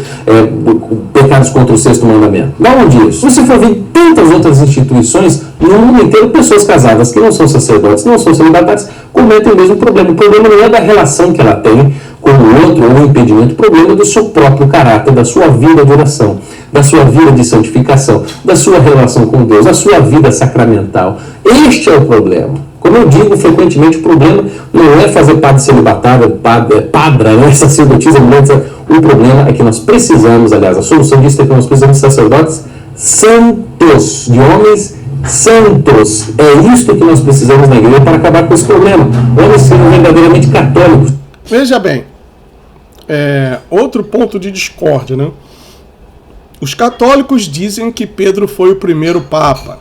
pecados contra o 6º mandamento. Da onde isso? Você for ver em tantas outras instituições, no mundo inteiro, pessoas casadas que não são sacerdotes, não são celibatários, cometem o mesmo problema. O problema não é da relação que ela tem com o outro ou o impedimento, o problema é do seu próprio caráter, da sua vida de oração, da sua vida de santificação, da sua relação com Deus, da sua vida sacramental. Este é o problema. Como eu digo frequentemente, o problema não é fazer padre celibatário, padra, né, sacerdotisa, mulher. O problema é que nós precisamos, aliás, a solução disso é que nós precisamos de sacerdotes santos, de homens santos. É isto que nós precisamos na igreja para acabar com esse problema. Homens sendo verdadeiramente católicos. Veja bem, outro ponto de discórdia, né? Os católicos dizem que Pedro foi o primeiro papa.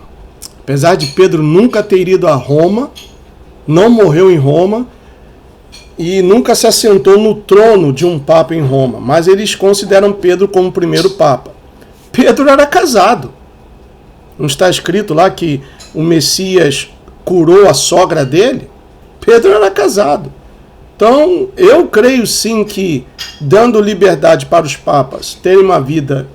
Apesar de Pedro nunca ter ido a Roma, não morreu em Roma e nunca se assentou no trono de um papa em Roma, mas eles consideram Pedro como o primeiro papa. Pedro era casado. Não está escrito lá que o Messias curou a sogra dele? Pedro era casado. Então, eu creio sim que, dando liberdade para os papas terem uma vida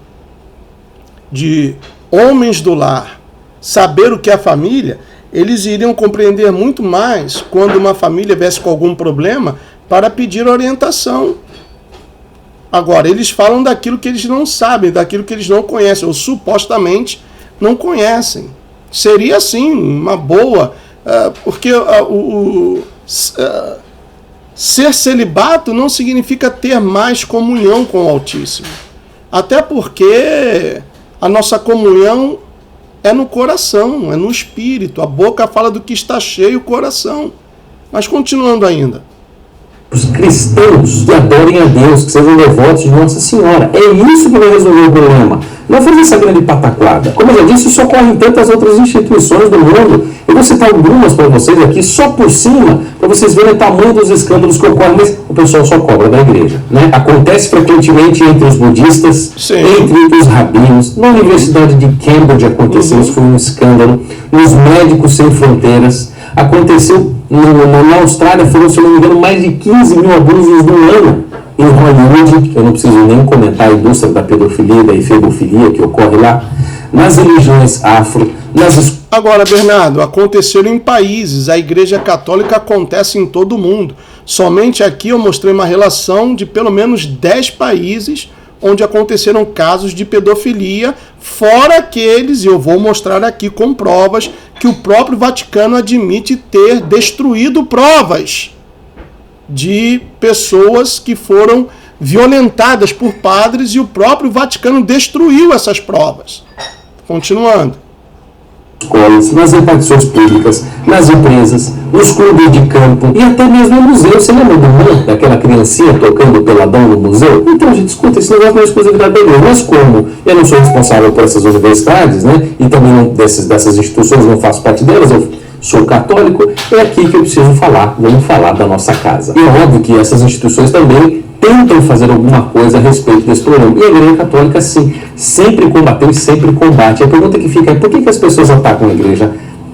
de homens do lar, saber o que é a família, eles iriam compreender muito mais quando uma família viesse com algum problema para pedir orientação. Agora, eles falam daquilo que eles não sabem, daquilo que eles não conhecem, ou supostamente não conhecem. Seria, sim, uma boa, porque ser celibato não significa ter mais comunhão com o Altíssimo. Até porque a nossa comunhão é no coração, é no espírito. A boca fala do que está cheio o coração. Mas continuando ainda. Os cristãos que adorem a Deus, que sejam devotos de Nossa Senhora. É isso que vai resolver o problema. Não fazer essa grande pataquada. Como eu já disse, isso ocorre em tantas outras instituições do mundo. Eu vou citar algumas para vocês aqui, só por cima, para vocês verem o tamanho dos escândalos que ocorrem, mas o pessoal só cobra da igreja. Né? Acontece frequentemente entre os budistas, entre os rabinos. Na Universidade de Cambridge aconteceu, isso foi um escândalo. Nos Médicos Sem Fronteiras. Aconteceu na Austrália, foram, se não me engano, mais de 15 mil abusos no ano. Em Hollywood, eu não preciso nem comentar a indústria da pedofilia e da efebofilia que ocorre lá, nas religiões afro, nas... Agora, Bernardo, aconteceram em países, a Igreja Católica acontece em todo o mundo. Somente aqui eu mostrei uma relação de pelo menos 10 países onde aconteceram casos de pedofilia, fora aqueles, e eu vou mostrar aqui com provas, que o próprio Vaticano admite ter destruído provas de pessoas que foram violentadas por padres, e o próprio Vaticano destruiu essas provas. Continuando. Escolas, nas repartições públicas, nas empresas, nos clubes de campo e até mesmo no museu. Você lembra do Man, daquela criancinha tocando peladão no museu? Então, a gente escuta, esse negócio não é exclusividade da igreja. Mas como eu não sou responsável por essas universidades, né, e também não, dessas instituições, não faço parte delas, eu sou católico, é aqui que eu preciso falar, vamos falar da nossa casa. E é óbvio que essas instituições também tentam fazer alguma coisa a respeito desse problema. E a Igreja Católica, sim, sempre combateu e sempre combate. A pergunta que fica é: por que as pessoas atacam a Igreja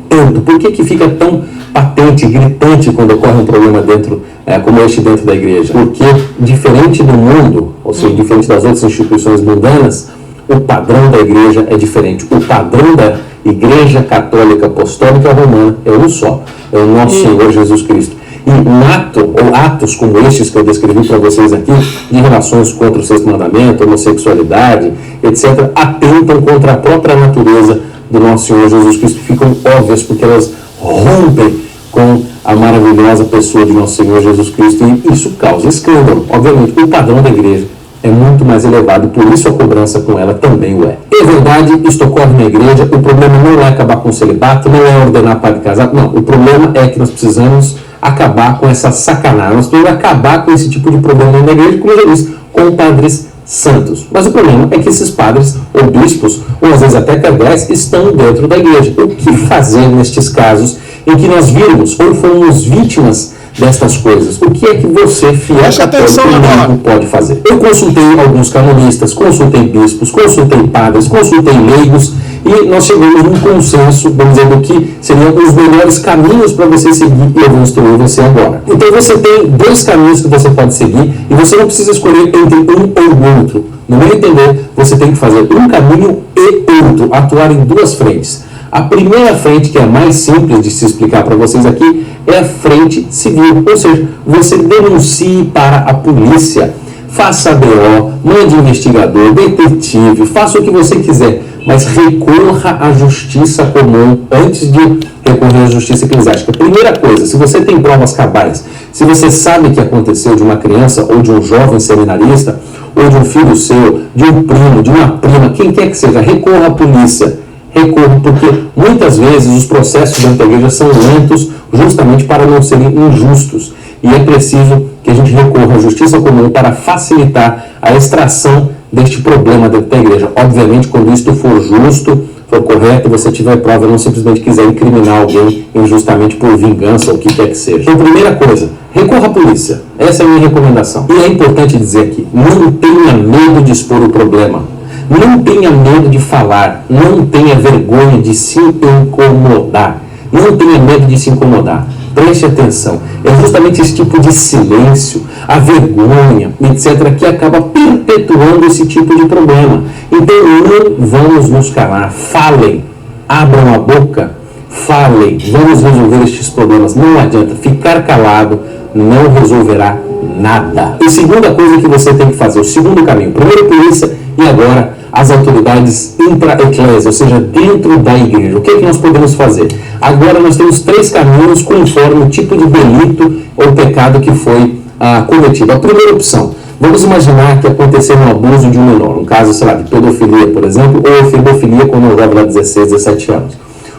tanto? Por que fica tão patente, gritante quando ocorre um problema dentro, como este dentro da Igreja? Porque, diferente do mundo, ou seja, diferente das outras instituições mundanas, o padrão da Igreja é diferente. O padrão da Igreja Católica Apostólica Romana é um só, é o nosso Senhor Jesus Cristo. E atos como estes que eu descrevi para vocês aqui, de relações contra o sexto mandamento, homossexualidade, etc., atentam contra a própria natureza do nosso Senhor Jesus Cristo, ficam óbvias porque elas rompem com a maravilhosa pessoa de nosso Senhor Jesus Cristo, e isso causa escândalo. Obviamente, o padrão da igreja é muito mais elevado, por isso a cobrança com ela também o é. É verdade, isto ocorre na igreja, o problema não é acabar com o celibato, não é ordenar padre casado, não, o problema é que nós precisamos acabar com essa sacanagem, nós precisamos acabar com esse tipo de problema na igreja, como eu já disse, com padres santos. Mas o problema é que esses padres, ou bispos, ou às vezes até cardeais, estão dentro da igreja. O que fazer nestes casos em que nós vimos ou fomos vítimas destas coisas? O que é que você, fiel católico, pode fazer? Eu consultei alguns canonistas, consultei bispos, consultei padres, consultei leigos, e nós chegamos num consenso, vamos dizer, do que seriam os melhores caminhos para você seguir, e eu vou instruir você agora. Então você tem dois caminhos que você pode seguir, e você não precisa escolher entre um ou outro. No meu entender, você tem que fazer um caminho e outro, atuar em duas frentes. A primeira frente, que é a mais simples de se explicar para vocês aqui, é a frente civil, ou seja, você denuncie para a polícia, faça BO, mande investigador, detetive, faça o que você quiser, mas recorra à justiça comum antes de recorrer à justiça eclesiástica. Primeira coisa, se você tem provas cabais, se você sabe que aconteceu de uma criança ou de um jovem seminarista, ou de um filho seu, de um primo, de uma prima, quem quer que seja, recorra à polícia. Recorra, porque muitas vezes os processos dentro da igreja são lentos justamente para não serem injustos. E é preciso que a gente recorra à justiça comum para facilitar a extração deste problema dentro da igreja. Obviamente, quando isto for justo, for correto, você tiver prova e não simplesmente quiser incriminar alguém injustamente por vingança ou o que quer que seja. Então, primeira coisa, recorra à polícia. Essa é a minha recomendação. E é importante dizer aqui, não tenha medo de expor o problema. Não tenha medo de falar. Não tenha vergonha de se incomodar. Não tenha medo de se incomodar. Preste atenção, é justamente esse tipo de silêncio, a vergonha, etc., que acaba perpetuando esse tipo de problema. Então não vamos nos calar, falem, abram a boca, falem, vamos resolver estes problemas. Não adianta, ficar calado não resolverá nada. E segunda coisa que você tem que fazer, o segundo caminho, primeiro polícia e agora as autoridades intra-eclésia, ou seja, dentro da igreja. O que é que nós podemos fazer? Agora nós temos três caminhos conforme o tipo de delito ou pecado que foi cometido. A primeira opção, vamos imaginar que aconteceu um abuso de um menor, um caso, sei lá, de pedofilia, por exemplo, ou pedofilia quando eu jovem lá 16, 17 anos.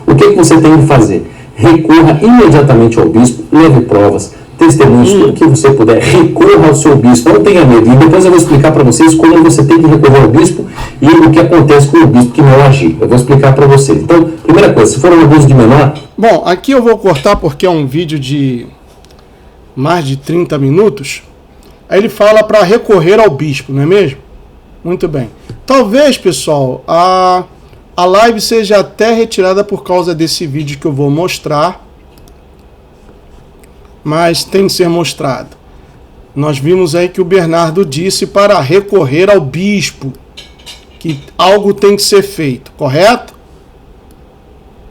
O que é que você tem que fazer? Recorra imediatamente ao bispo, leve provas, testemunhos, tudo que você puder, recorra ao seu bispo, não tenha medo. E depois eu vou explicar para vocês como você tem que recorrer ao bispo e o que acontece com o bispo que não agir. Eu vou explicar para vocês. Então, primeira coisa, se for um abuso de menor... Bom, aqui eu vou cortar porque é um vídeo de mais de 30 minutos. Aí ele fala para recorrer ao bispo, não é mesmo? Muito bem. Talvez, pessoal, a live seja até retirada por causa desse vídeo que eu vou mostrar, mas tem que ser mostrado. Nós vimos aí que o Bernardo disse para recorrer ao bispo, que algo tem que ser feito, correto?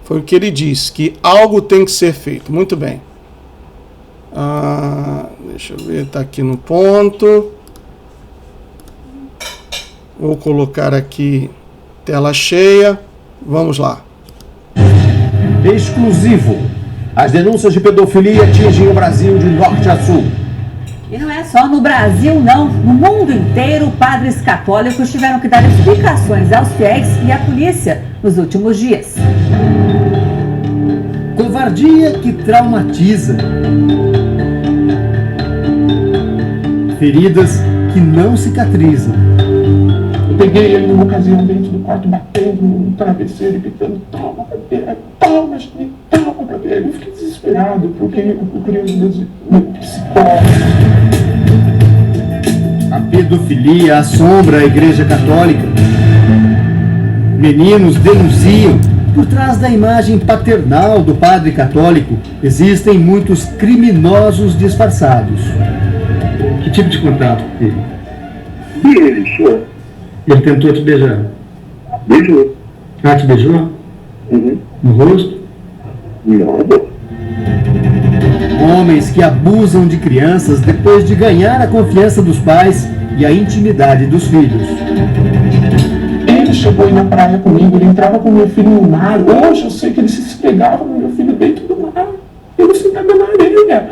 Foi o que ele disse, que algo tem que ser feito. Muito bem. Deixa eu ver, está aqui no ponto. Vou colocar aqui tela cheia. Vamos lá. Exclusivo. As denúncias de pedofilia atingem o Brasil de norte a sul. E não é só no Brasil, não. No mundo inteiro, padres católicos tiveram que dar explicações aos fiéis e à polícia nos últimos dias. Covardia que traumatiza. Feridas que não cicatrizam. Eu peguei ele numa ocasião dentro do quarto, batendo no travesseiro e gritando: toma pra ver, toma pra ver. Eu fiquei desesperado, porque eu procurei meu psicólogo. A pedofilia assombra a Igreja Católica. Meninos denunciam. Por trás da imagem paternal do padre católico, existem muitos criminosos disfarçados. Que tipo de contato com ele? E ele, senhor? Ele tentou te beijar? Beijou. Ah, te beijou? Uhum. No rosto? Não. Homens que abusam de crianças depois de ganhar a confiança dos pais e a intimidade dos filhos. Ele chegou aí na praia comigo, ele entrava com meu filho no mar. Hoje eu sei que ele se esfregava no meu filho dentro do mar. Ele sentava na areia,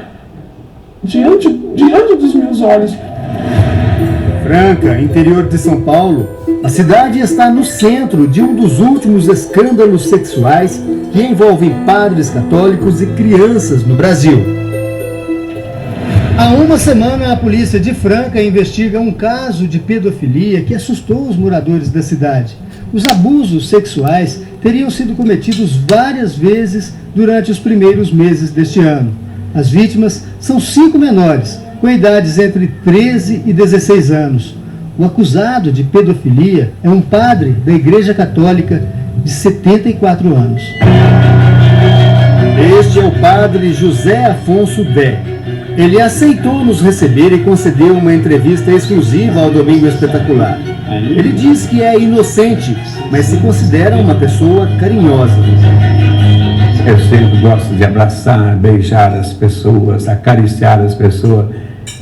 diante dos meus olhos. Franca, interior de São Paulo, a cidade está no centro de um dos últimos escândalos sexuais que envolvem padres católicos e crianças no Brasil. Há uma semana, a polícia de Franca investiga um caso de pedofilia que assustou os moradores da cidade. Os abusos sexuais teriam sido cometidos várias vezes durante os primeiros meses deste ano. As vítimas são 5 menores, com idades entre 13 e 16 anos. O acusado de pedofilia é um padre da Igreja Católica de 74 anos. Este é o padre José Afonso Dé. Ele aceitou nos receber e concedeu uma entrevista exclusiva ao Domingo Espetacular. Ele diz que é inocente, mas se considera uma pessoa carinhosa. Eu sempre gosto de abraçar, beijar as pessoas, acariciar as pessoas.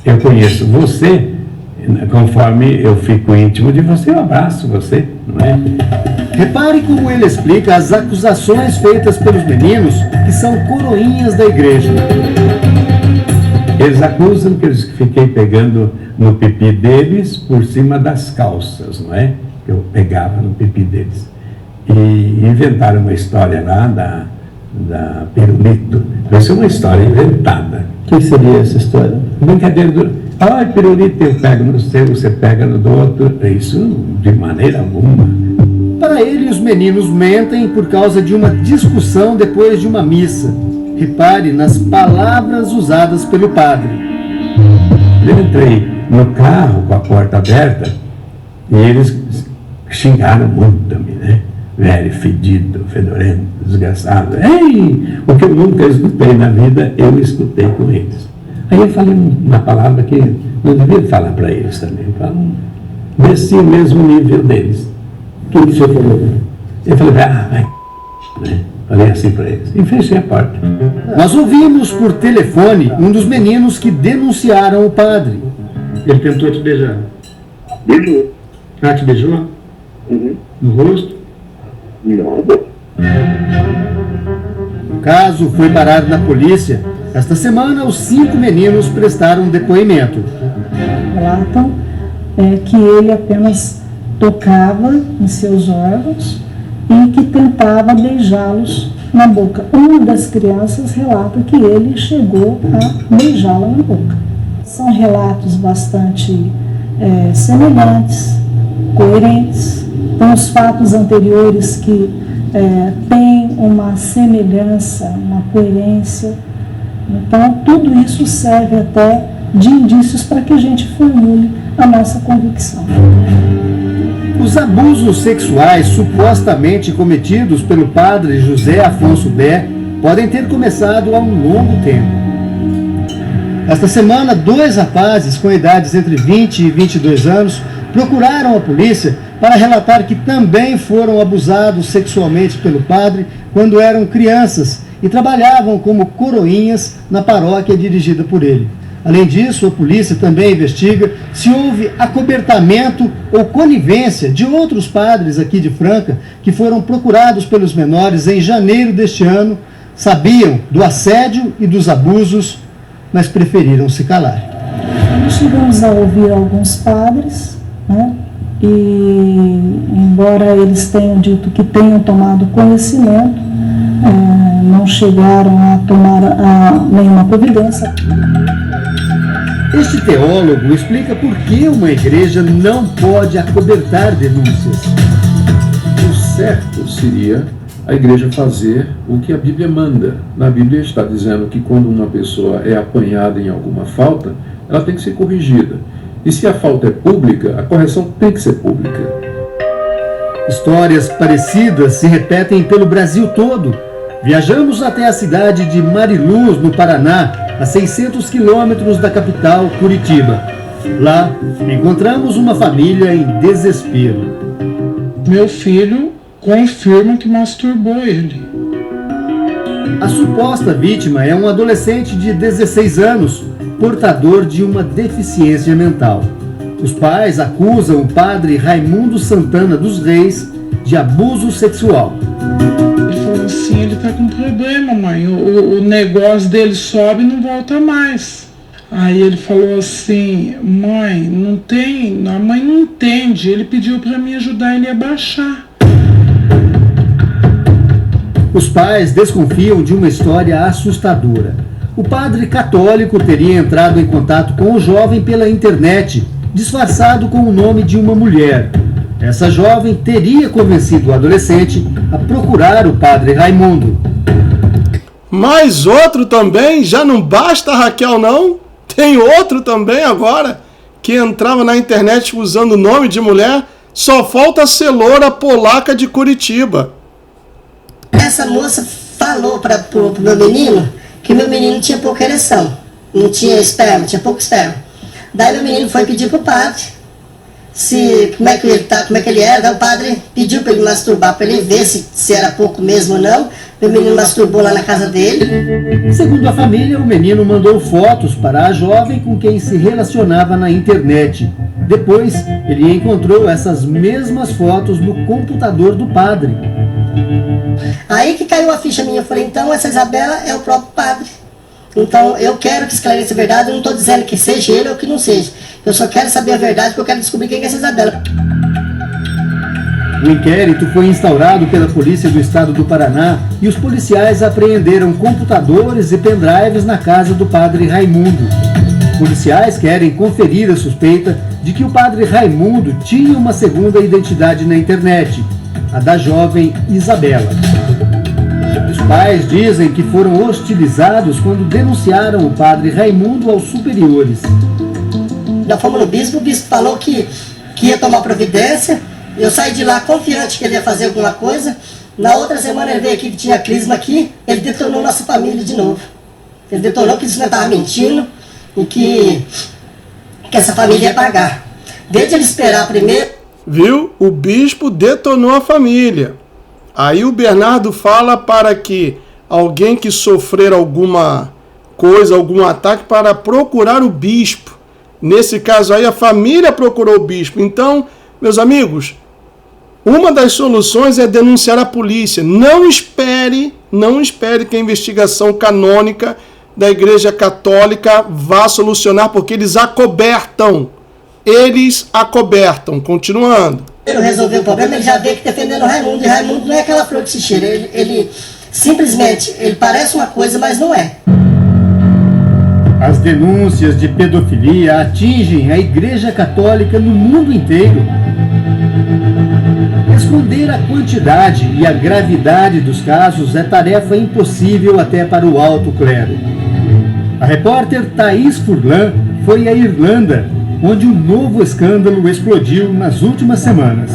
Eu conheço você, conforme eu fico íntimo de você, eu abraço você, não é? Repare como ele explica as acusações feitas pelos meninos que são coroinhas da igreja. Eles acusam que eu fiquei pegando no pipi deles por cima das calças, não é? Eu pegava no pipi deles. E inventaram uma história lá da pirulito. Isso é uma história inventada. O que seria essa história? Brincadeira do... Ai, pirulito, eu pego no seu, você pega no do outro. Isso de maneira alguma. Para ele, os meninos mentem por causa de uma discussão depois de uma missa. Repare nas palavras usadas pelo padre. Eu entrei no carro com a porta aberta e eles xingaram muito também, né? Velho, fedido, fedorento, desgraçado. Ei! O que eu nunca escutei na vida, eu escutei com eles. Aí eu falei uma palavra que não devia falar para eles também. Desci o mesmo nível deles. O que você falou? Eu falei, vai. Né? Falei assim para eles. E fechei a porta. Nós ouvimos por telefone um dos meninos que denunciaram o padre. Ele tentou te beijar? Beijou. Ah, te beijou? Uhum. No rosto? Não. O caso foi parar na polícia. Esta semana, os 5 meninos prestaram depoimento. Relatam que ele apenas tocava em seus órgãos e que tentava beijá-los na boca. Uma das crianças relata que ele chegou a beijá-la na boca. São relatos bastante semelhantes, coerentes, com os fatos anteriores que têm uma semelhança, uma coerência. Então, tudo isso serve até de indícios para que a gente formule a nossa convicção. Os abusos sexuais supostamente cometidos pelo padre José Afonso Dé podem ter começado há um longo tempo. Esta semana, 2 rapazes com idades entre 20 e 22 anos procuraram a polícia para relatar que também foram abusados sexualmente pelo padre quando eram crianças e trabalhavam como coroinhas na paróquia dirigida por ele. Além disso, a polícia também investiga se houve acobertamento ou conivência de outros padres aqui de Franca que foram procurados pelos menores em janeiro deste ano, sabiam do assédio e dos abusos, mas preferiram se calar. Nós chegamos a ouvir alguns padres, né? E embora eles tenham dito que tenham tomado conhecimento, não chegaram a tomar nenhuma providência. Este teólogo explica por que uma igreja não pode acobertar denúncias. O certo seria a igreja fazer o que a Bíblia manda. Na Bíblia está dizendo que quando uma pessoa é apanhada em alguma falta, ela tem que ser corrigida. E se a falta é pública, a correção tem que ser pública. Histórias parecidas se repetem pelo Brasil todo. Viajamos até a cidade de Mariluz, no Paraná, a 600 quilômetros da capital, Curitiba. Lá, encontramos uma família em desespero. Meu filho confirma que masturbou ele. A suposta vítima é um adolescente de 16 anos, portador de uma deficiência mental. Os pais acusam o padre Raimundo Santana dos Reis de abuso sexual. Ele falou assim, ele tá com problema, mãe, o negócio dele sobe e não volta mais. Aí ele falou assim, mãe, não tem, a mãe não entende, ele pediu para mim ajudar ele a baixar. Os pais desconfiam de uma história assustadora. O padre católico teria entrado em contato com o jovem pela internet, disfarçado com o nome de uma mulher. Essa jovem teria convencido o adolescente a procurar o padre Raimundo. Mais outro também? Já não basta, Raquel, não? Tem outro também agora que entrava na internet usando o nome de mulher? Só falta ser loura polaca de Curitiba. Essa moça falou para o meu menino que meu menino tinha pouca ereção, não tinha esperma, tinha pouco esperma. Daí meu menino foi pedir pro padre como é que ele tá, como é que ele era. Daí o padre pediu para ele masturbar, para ele ver se era pouco mesmo ou não. Meu menino masturbou lá na casa dele. Segundo a família, o menino mandou fotos para a jovem com quem se relacionava na internet. Depois, ele encontrou essas mesmas fotos no computador do padre. Aí que caiu a ficha minha, eu falei, então essa Isabela é o próprio padre. Então eu quero que esclareça a verdade, eu não estou dizendo que seja ele ou que não seja. Eu só quero saber a verdade porque eu quero descobrir quem é essa Isabela. O inquérito foi instaurado pela Polícia do Estado do Paraná e os policiais apreenderam computadores e pendrives na casa do padre Raimundo. Policiais querem conferir a suspeita de que o padre Raimundo tinha uma segunda identidade na internet, a da jovem Isabela. Os pais dizem que foram hostilizados quando denunciaram o padre Raimundo aos superiores. Nós fomos no bispo, o bispo falou que ia tomar providência. Eu saí de lá confiante que ele ia fazer alguma coisa. Na outra semana ele veio aqui que tinha crisma aqui, ele detonou nossa família de novo. Ele detonou que isso não estava mentindo e que essa família ia pagar. Desde ele esperar primeiro... Viu? O bispo detonou a família. Aí o Bernardo fala para que alguém que sofrer alguma coisa, algum ataque, para procurar o bispo. Nesse caso aí, a família procurou o bispo. Então, meus amigos, uma das soluções é denunciar a polícia. Não espere que a investigação canônica da Igreja Católica vá solucionar, porque eles acobertam. Continuando. Ele resolveu o problema, ele já veio que defendendo o Raimundo. E Raimundo não é aquela flor que se cheira. Ele simplesmente, ele parece uma coisa, mas não é. As denúncias de pedofilia atingem a Igreja Católica no mundo inteiro. Esconder a quantidade e a gravidade dos casos é tarefa impossível até para o alto clero. A repórter Thaís Furlan foi à Irlanda, onde um novo escândalo explodiu nas últimas semanas.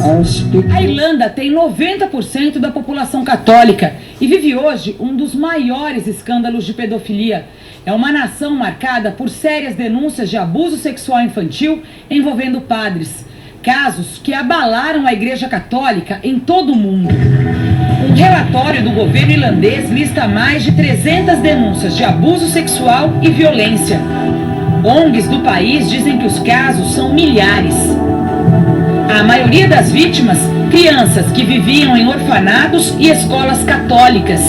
A Irlanda tem 90% da população católica e vive hoje um dos maiores escândalos de pedofilia. É uma nação marcada por sérias denúncias de abuso sexual infantil envolvendo padres. Casos que abalaram a Igreja Católica em todo o mundo. Um relatório do governo irlandês lista mais de 300 denúncias de abuso sexual e violência. ONGs do país dizem que os casos são milhares. A maioria das vítimas, crianças que viviam em orfanatos e escolas católicas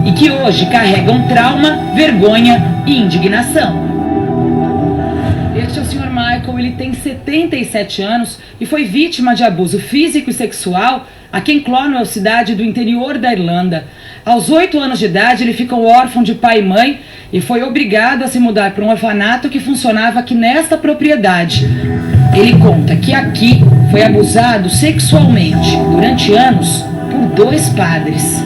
e que hoje carregam trauma, vergonha e indignação. Este é o Sr. Michael, ele tem 77 anos e foi vítima de abuso físico e sexual aqui em Clonmel, cidade do interior da Irlanda. Aos 8 anos de idade, ele ficou órfão de pai e mãe e foi obrigado a se mudar para um orfanato que funcionava aqui nesta propriedade. Ele conta que aqui foi abusado sexualmente durante anos por 2 padres.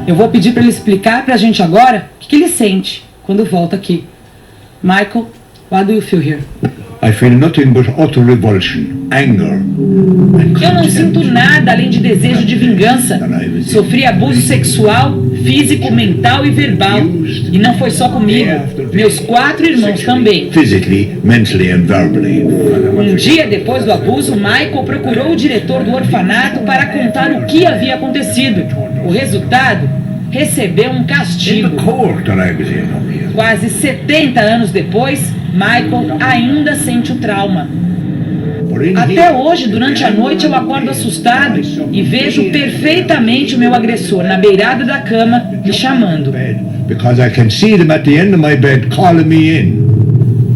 Eu vou pedir para ele explicar para a gente agora o que ele sente quando volta aqui. Michael, what do you feel here? I feel nothing but utter revulsion, anger. Eu não sinto nada além de desejo de vingança. Sofri abuso sexual, físico, mental e verbal. E não foi só comigo. Meus 4 irmãos também. Physically, mentally and verbally. Um dia depois do abuso, Michael procurou o diretor do orfanato para contar o que havia acontecido. O resultado? Recebeu um castigo. Quase 70 anos depois, Michael ainda sente o trauma. Até hoje, durante a noite, eu acordo assustado e vejo perfeitamente o meu agressor na beirada da cama me chamando.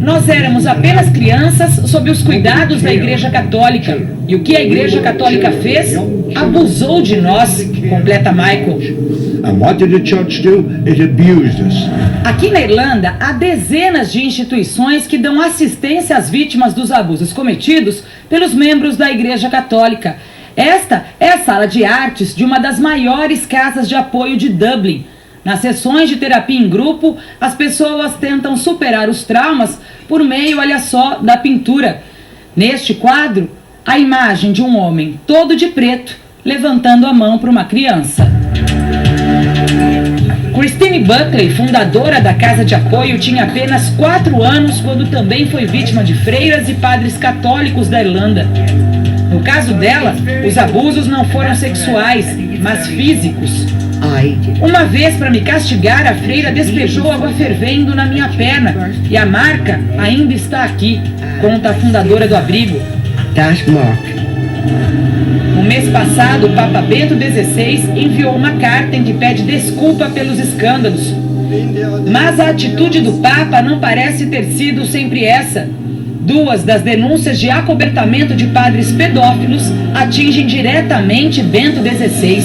Nós éramos apenas crianças sob os cuidados da Igreja Católica. E o que a Igreja Católica fez? Abusou de nós, completa Michael. Aqui na Irlanda, há dezenas de instituições que dão assistência às vítimas dos abusos cometidos pelos membros da Igreja Católica. Esta é a sala de artes de uma das maiores casas de apoio de Dublin. Nas sessões de terapia em grupo, as pessoas tentam superar os traumas por meio, olha só, da pintura. Neste quadro, a imagem de um homem todo de preto, levantando a mão para uma criança. Christine Buckley, fundadora da Casa de Apoio, tinha apenas 4 anos quando também foi vítima de freiras e padres católicos da Irlanda. No caso dela, os abusos não foram sexuais, mas físicos. Uma vez, para me castigar, a freira despejou água fervendo na minha perna e a marca ainda está aqui, conta a fundadora do abrigo. No mês passado, o Papa Bento XVI enviou uma carta em que pede desculpa pelos escândalos. Mas a atitude do Papa não parece ter sido sempre essa. 2 das denúncias de acobertamento de padres pedófilos atingem diretamente Bento XVI.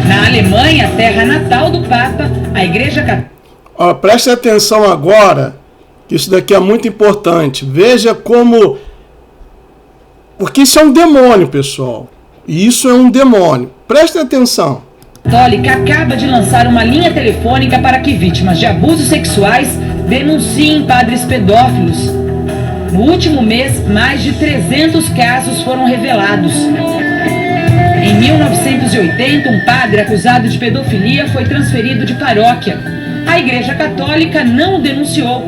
Na Alemanha, terra natal do Papa, a Igreja Católica... Preste atenção agora, que isso daqui é muito importante. Veja como... Porque isso é um demônio, pessoal. E isso é um demônio. Preste atenção. A Católica acaba de lançar uma linha telefônica para que vítimas de abusos sexuais denunciem padres pedófilos. No último mês, mais de 300 casos foram revelados. Em 1980, um padre acusado de pedofilia foi transferido de paróquia. A Igreja Católica não o denunciou,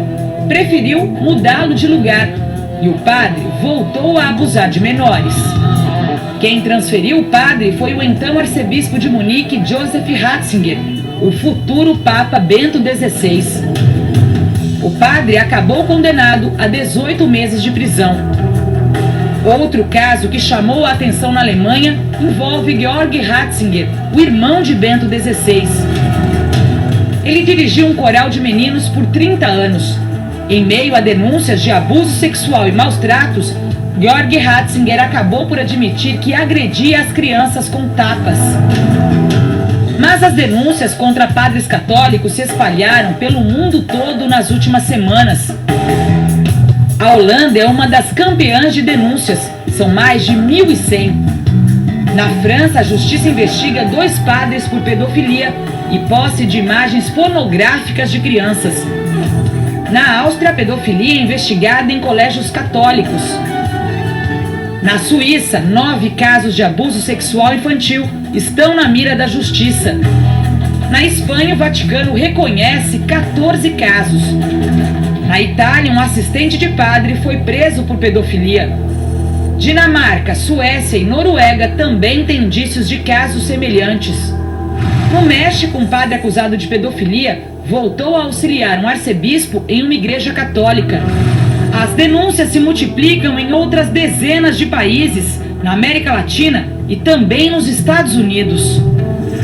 preferiu mudá-lo de lugar. E o padre voltou a abusar de menores. Quem transferiu o padre foi o então arcebispo de Munique, Joseph Ratzinger, o futuro Papa Bento XVI. O padre acabou condenado a 18 meses de prisão. Outro caso que chamou a atenção na Alemanha envolve Georg Ratzinger, o irmão de Bento XVI. Ele dirigiu um coral de meninos por 30 anos. Em meio a denúncias de abuso sexual e maus tratos, Georg Ratzinger acabou por admitir que agredia as crianças com tapas. Mas as denúncias contra padres católicos se espalharam pelo mundo todo nas últimas semanas. A Holanda é uma das campeãs de denúncias, são mais de 1.100. Na França, a justiça investiga 2 padres por pedofilia e posse de imagens pornográficas de crianças. Na Áustria, a pedofilia é investigada em colégios católicos. Na Suíça, 9 casos de abuso sexual infantil estão na mira da justiça. Na Espanha, o Vaticano reconhece 14 casos. Na Itália, um assistente de padre foi preso por pedofilia. Dinamarca, Suécia e Noruega também têm indícios de casos semelhantes. No México, um padre acusado de pedofilia voltou a auxiliar um arcebispo em uma igreja católica. As denúncias se multiplicam em outras dezenas de países, na América Latina e também nos Estados Unidos.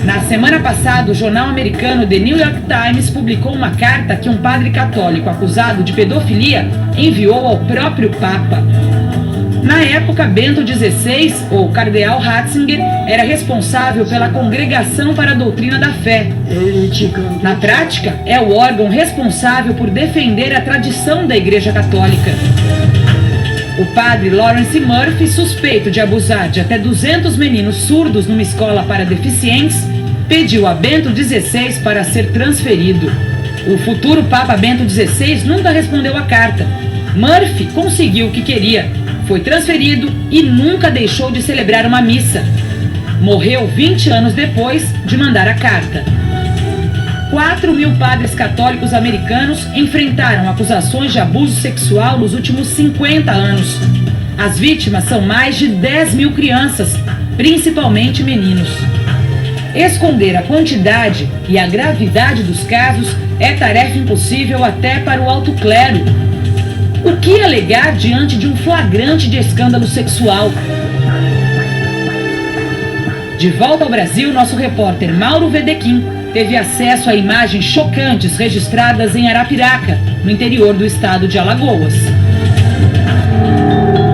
Na semana passada, o jornal americano The New York Times publicou uma carta que um padre católico acusado de pedofilia enviou ao próprio Papa. Na época, Bento XVI, ou Cardeal Ratzinger, era responsável pela Congregação para a Doutrina da Fé. Na prática, é o órgão responsável por defender a tradição da Igreja Católica. O padre Lawrence Murphy, suspeito de abusar de até 200 meninos surdos numa escola para deficientes, pediu a Bento XVI para ser transferido. O futuro Papa Bento XVI nunca respondeu à carta. Murphy conseguiu o que queria. Foi transferido e nunca deixou de celebrar uma missa. Morreu 20 anos depois de mandar a carta. 4.000 padres católicos americanos enfrentaram acusações de abuso sexual nos últimos 50 anos. As vítimas são mais de 10.000 crianças, principalmente meninos. Esconder a quantidade e a gravidade dos casos é tarefa impossível até para o alto clero. O que alegar diante de um flagrante de escândalo sexual? De volta ao Brasil, nosso repórter Mauro Vedequim teve acesso a imagens chocantes registradas em Arapiraca, no interior do estado de Alagoas.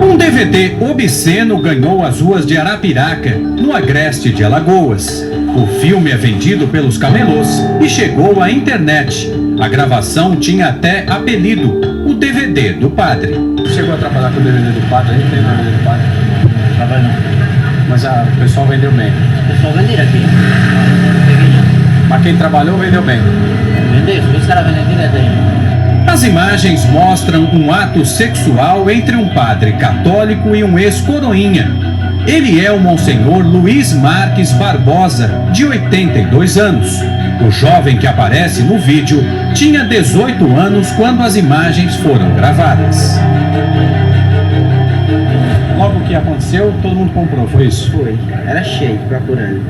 Um DVD obsceno ganhou as ruas de Arapiraca, no agreste de Alagoas. O filme é vendido pelos camelôs e chegou à internet. A gravação tinha até apelido, o DVD do padre. Chegou a trabalhar com o DVD do padre? A gente tem o DVD do padre? Trabalho não. Mas o pessoal vendeu bem. O pessoal vendeu aqui. Mas quem trabalhou vendeu bem. Vendeu, os caras vendem direto aí. As imagens mostram um ato sexual entre um padre católico e um ex-coroinha. Ele é o Monsenhor Luiz Marques Barbosa, de 82 anos. O jovem que aparece no vídeo tinha 18 anos quando as imagens foram gravadas. Logo que aconteceu, todo mundo comprou, foi isso? Foi, era cheio procurando.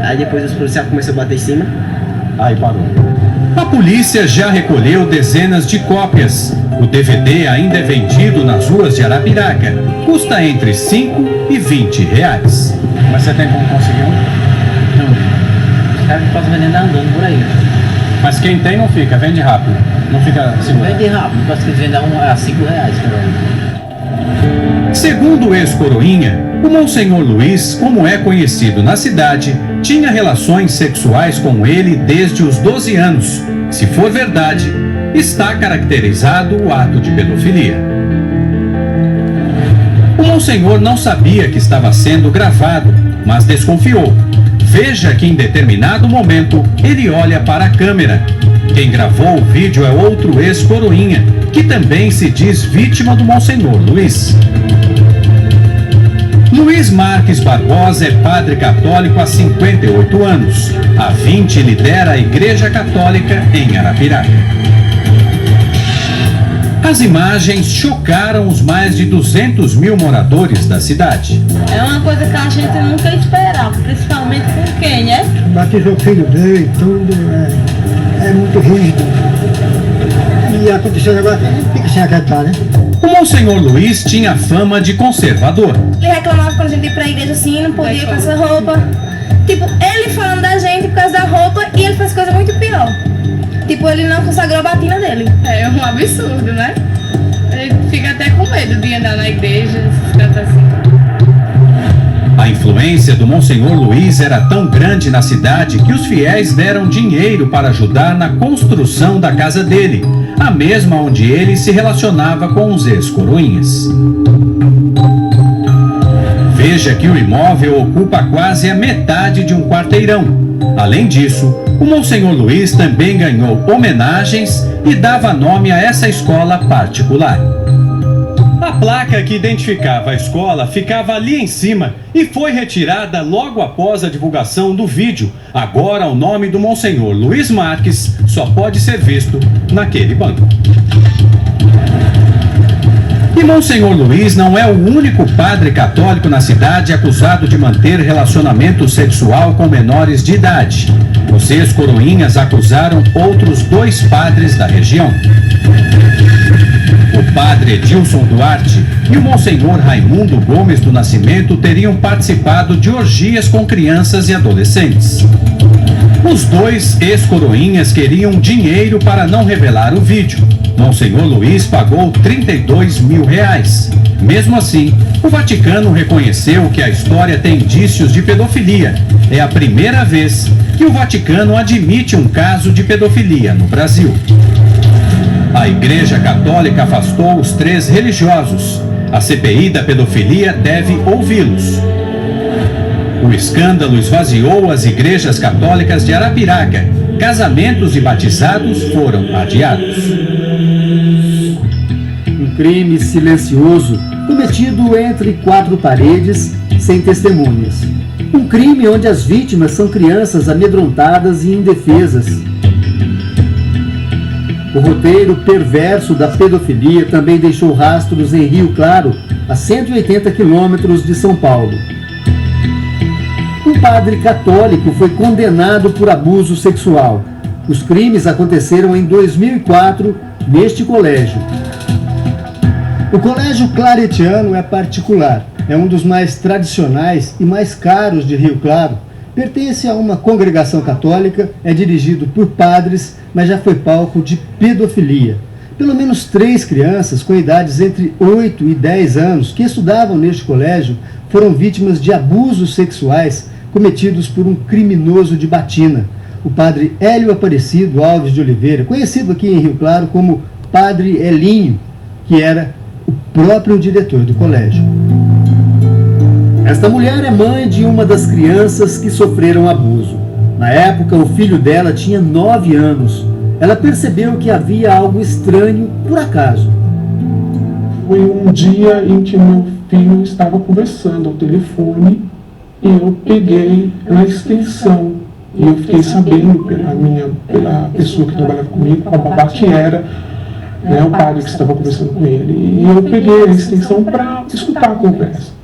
Aí depois os policiais começaram a bater em cima. Aí parou. A polícia já recolheu dezenas de cópias. O DVD ainda é vendido nas ruas de Arapiraca. Custa entre 5 e 20 reais. Mas você tem como conseguir um? Não. Os caras passam vendendo andando por aí. Mas quem tem não fica, vende rápido. Não fica seguro. Vende rápido, parece que eles vendem a 5 reais. Segundo o ex-coroinha, o Monsenhor Luiz, como é conhecido na cidade, tinha relações sexuais com ele desde os 12 anos. Se for verdade, está caracterizado o ato de pedofilia. O Monsenhor não sabia que estava sendo gravado, mas desconfiou. Veja que em determinado momento ele olha para a câmera. Quem gravou o vídeo é outro ex-coroinha, que também se diz vítima do Monsenhor Luiz. Luiz Marques Barbosa é padre católico há 58 anos. Há 20 lidera a Igreja Católica em Arapiraca. As imagens chocaram os mais de 200 mil moradores da cidade. É uma coisa que a gente nunca esperava, principalmente com quem, né? Batizou o filho dele, tudo, é muito rígido. E aconteceu o negócio, fica sem acreditar, né? O Monsenhor Luiz tinha fama de conservador. Ele reclamava quando a gente ia pra igreja assim, não podia ir com essa roupa. Tipo, ele falando da gente por causa da roupa e ele faz coisa muito pior. Tipo, ele não consagrou a batina dele. É um absurdo, né? A gente fica até com medo de andar na igreja, esses cantos assim. A influência do Monsenhor Luiz era tão grande na cidade que os fiéis deram dinheiro para ajudar na construção da casa dele, a mesma onde ele se relacionava com os ex-coroinhas. Veja que o imóvel ocupa quase a metade de um quarteirão. Além disso, o Monsenhor Luiz também ganhou homenagens e dava nome a essa escola particular. A placa que identificava a escola ficava ali em cima e foi retirada logo após a divulgação do vídeo. Agora o nome do Monsenhor Luiz Marques só pode ser visto naquele banco. E Monsenhor Luiz não é o único padre católico na cidade acusado de manter relacionamento sexual com menores de idade. Os ex-coroinhas acusaram outros 2 padres da região. O padre Edilson Duarte e o Monsenhor Raimundo Gomes do Nascimento teriam participado de orgias com crianças e adolescentes. Os 2 ex-coroinhas queriam dinheiro para não revelar o vídeo. Monsenhor Luiz pagou R$32 mil. Mesmo assim, o Vaticano reconheceu que a história tem indícios de pedofilia. É a primeira vez que o Vaticano admite um caso de pedofilia no Brasil. A Igreja Católica afastou os 3 religiosos. A CPI da pedofilia deve ouvi-los. O escândalo esvaziou as igrejas católicas de Arapiraca. Casamentos e batizados foram adiados. Um crime silencioso cometido entre 4 paredes, sem testemunhas. Um crime onde as vítimas são crianças amedrontadas e indefesas. O roteiro perverso da pedofilia também deixou rastros em Rio Claro, a 180 quilômetros de São Paulo. Um padre católico foi condenado por abuso sexual. Os crimes aconteceram em 2004, neste colégio. O Colégio Claretiano é particular. É um dos mais tradicionais e mais caros de Rio Claro. Pertence a uma congregação católica, é dirigido por padres, mas já foi palco de pedofilia. Pelo menos 3 crianças com idades entre 8 e 10 anos que estudavam neste colégio foram vítimas de abusos sexuais cometidos por um criminoso de batina, o padre Hélio Aparecido Alves de Oliveira, conhecido aqui em Rio Claro como Padre Elinho, que era o próprio diretor do colégio. Esta mulher é mãe de uma das crianças que sofreram abuso. Na época, o filho dela tinha 9 anos. Ela percebeu que havia algo estranho por acaso. Foi um dia em que meu filho estava conversando ao telefone e eu peguei na extensão. E eu fiquei sabendo pela pessoa que trabalhava comigo, a babá que era, né, o padre que estava conversando com ele. E eu peguei a extensão para escutar a conversa.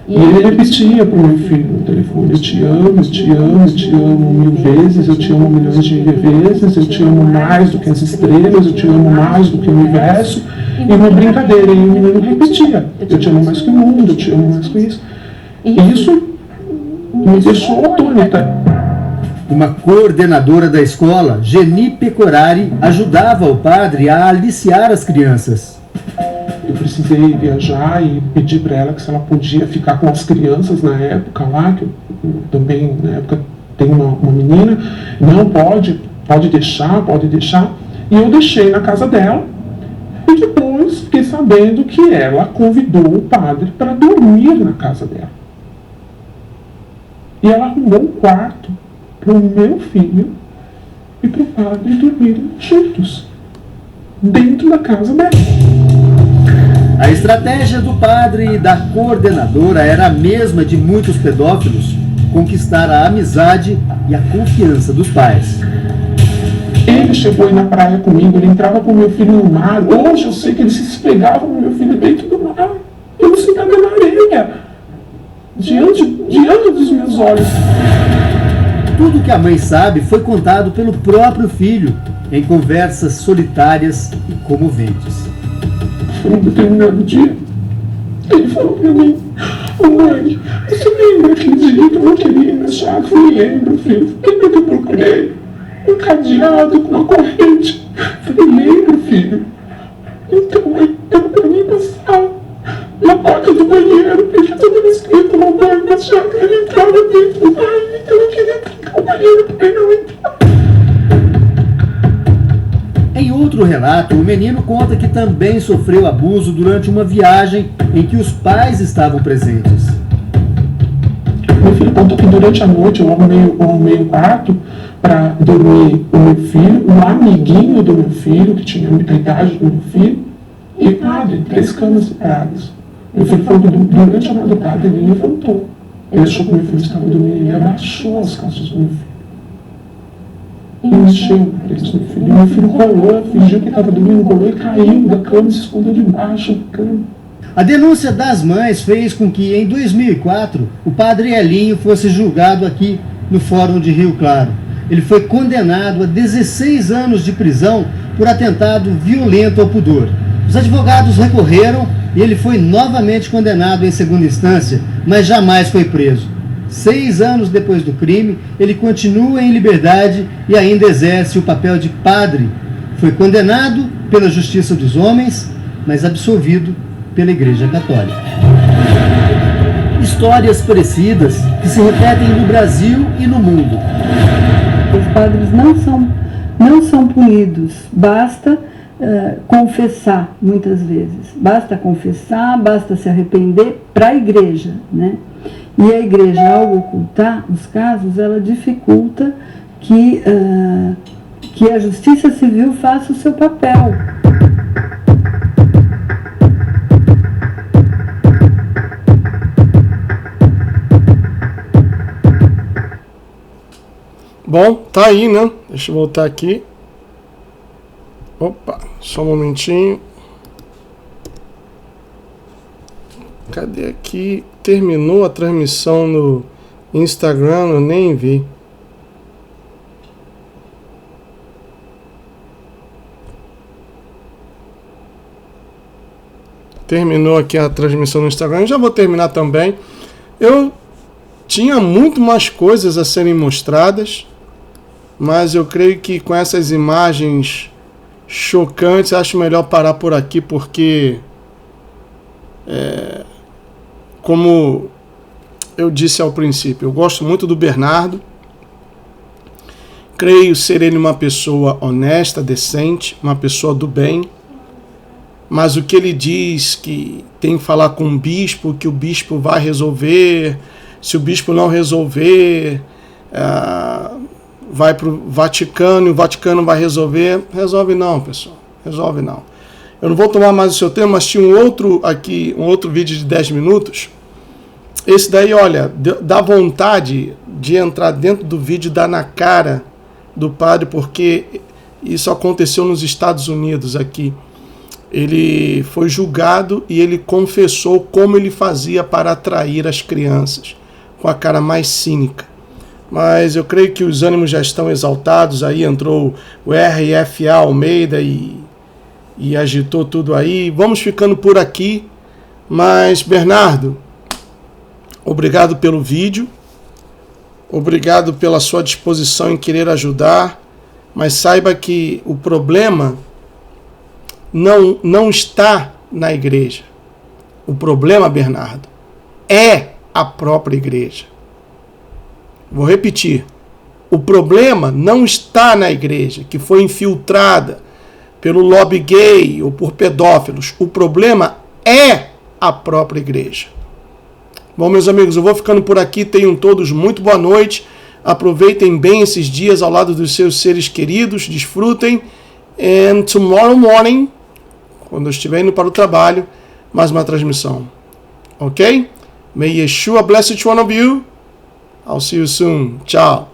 E ele repetia para o meu filho no telefone: eu te amo, eu te amo, eu te amo 1000 vezes, eu te amo milhões de vezes, eu te amo mais do que as estrelas, eu te amo mais do que o universo. E uma brincadeira, e o menino repetia: eu te amo mais que o mundo, eu te amo mais que isso. E isso me deixou atônita. Uma coordenadora da escola, Geni Pecorari, ajudava o padre a aliciar as crianças. Eu precisei viajar e pedir para ela que se ela podia ficar com as crianças na época lá, que eu também na época tem uma menina. Não, pode deixar. E eu deixei na casa dela e depois fiquei sabendo que ela convidou o padre para dormir na casa dela. E ela arrumou um quarto para o meu filho e para o padre dormirem juntos, dentro da casa dela. A estratégia do padre e da coordenadora era a mesma de muitos pedófilos: conquistar a amizade e a confiança dos pais. Ele chegou aí na praia comigo, ele entrava com meu filho no mar. Hoje eu sei que ele se esfregava com meu filho dentro do mar. Eu sentava na areia, diante dos meus olhos. Tudo que a mãe sabe foi contado pelo próprio filho, em conversas solitárias e comoventes. Foi um determinado dia, ele falou pra mim: mãe, você lembra aquele dia que eu não queria ir na chácara? Eu falei: lembro, filho. Lembra que eu procurei um cadeado com uma corrente? Eu falei: lembro, filho. Então, mãe, era pra mim passar na porta do banheiro, porque toda vez que eu ia tomar banho na chácara, ele entrava dentro do banho, então eu queria trancar o banheiro pra ele não entrar. Em outro relato, o menino conta que também sofreu abuso durante uma viagem em que os pais estavam presentes. Meu filho contou que durante a noite eu arrumei um quarto para dormir o meu filho, um amiguinho do meu filho, que tinha a idade do meu filho, e o padre, 3 camas separadas. Meu filho falou que durante a madrugada ele levantou. Ele achou que meu filho estava dormindo e ele abaixou as calças do meu filho. E mexeu no preço do meu filho. Meu filho rolou, fingiu que estava dormindo, rolou e caiu da cama e se escondeu debaixo da cama. A denúncia das mães fez com que, em 2004, o padre Elinho fosse julgado aqui no Fórum de Rio Claro. Ele foi condenado a 16 anos de prisão por atentado violento ao pudor. Os advogados recorreram e ele foi novamente condenado em segunda instância, mas jamais foi preso. 6 anos depois do crime, ele continua em liberdade e ainda exerce o papel de padre. Foi condenado pela justiça dos homens, mas absolvido pela Igreja Católica. Histórias parecidas que se repetem no Brasil e no mundo. Os padres não são punidos, basta confessar muitas vezes. Basta confessar, basta se arrepender para a igreja, né? E a igreja, ao ocultar os casos, ela dificulta que a justiça civil faça o seu papel. Bom, tá aí, né? Deixa eu voltar aqui. Opa, só um momentinho. Cadê aqui? Terminou a transmissão no Instagram, eu nem vi. Terminou aqui a transmissão no Instagram, já vou terminar também. Eu tinha muito mais coisas a serem mostradas, mas eu creio que com essas imagens chocantes, acho melhor parar por aqui, porque como eu disse ao princípio, eu gosto muito do Bernardo, creio ser ele uma pessoa honesta, decente, uma pessoa do bem, mas o que ele diz que tem que falar com o bispo, que o bispo vai resolver, se o bispo não resolver, vai para o Vaticano e o Vaticano vai resolver. Resolve não, pessoal. Resolve não. Eu não vou tomar mais o seu tempo, mas tinha um outro vídeo de 10 minutos. Esse daí, olha, dá vontade de entrar dentro do vídeo e dar na cara do padre, porque isso aconteceu nos Estados Unidos aqui. Ele foi julgado e ele confessou como ele fazia para atrair as crianças, com a cara mais cínica. Mas eu creio que os ânimos já estão exaltados, aí entrou o RFA Almeida e agitou tudo aí. Vamos ficando por aqui, mas Bernardo, obrigado pelo vídeo, obrigado pela sua disposição em querer ajudar, mas saiba que o problema não está na igreja. O problema, Bernardo, é a própria igreja. Vou repetir. O problema não está na igreja, que foi infiltrada pelo lobby gay ou por pedófilos. O problema é a própria igreja. Bom, meus amigos, eu vou ficando por aqui. Tenham todos muito boa noite. Aproveitem bem esses dias ao lado dos seus seres queridos. Desfrutem. And tomorrow morning, quando eu estiver indo para o trabalho, mais uma transmissão. Ok? May Yeshua bless each one of you. I'll see you soon. Ciao.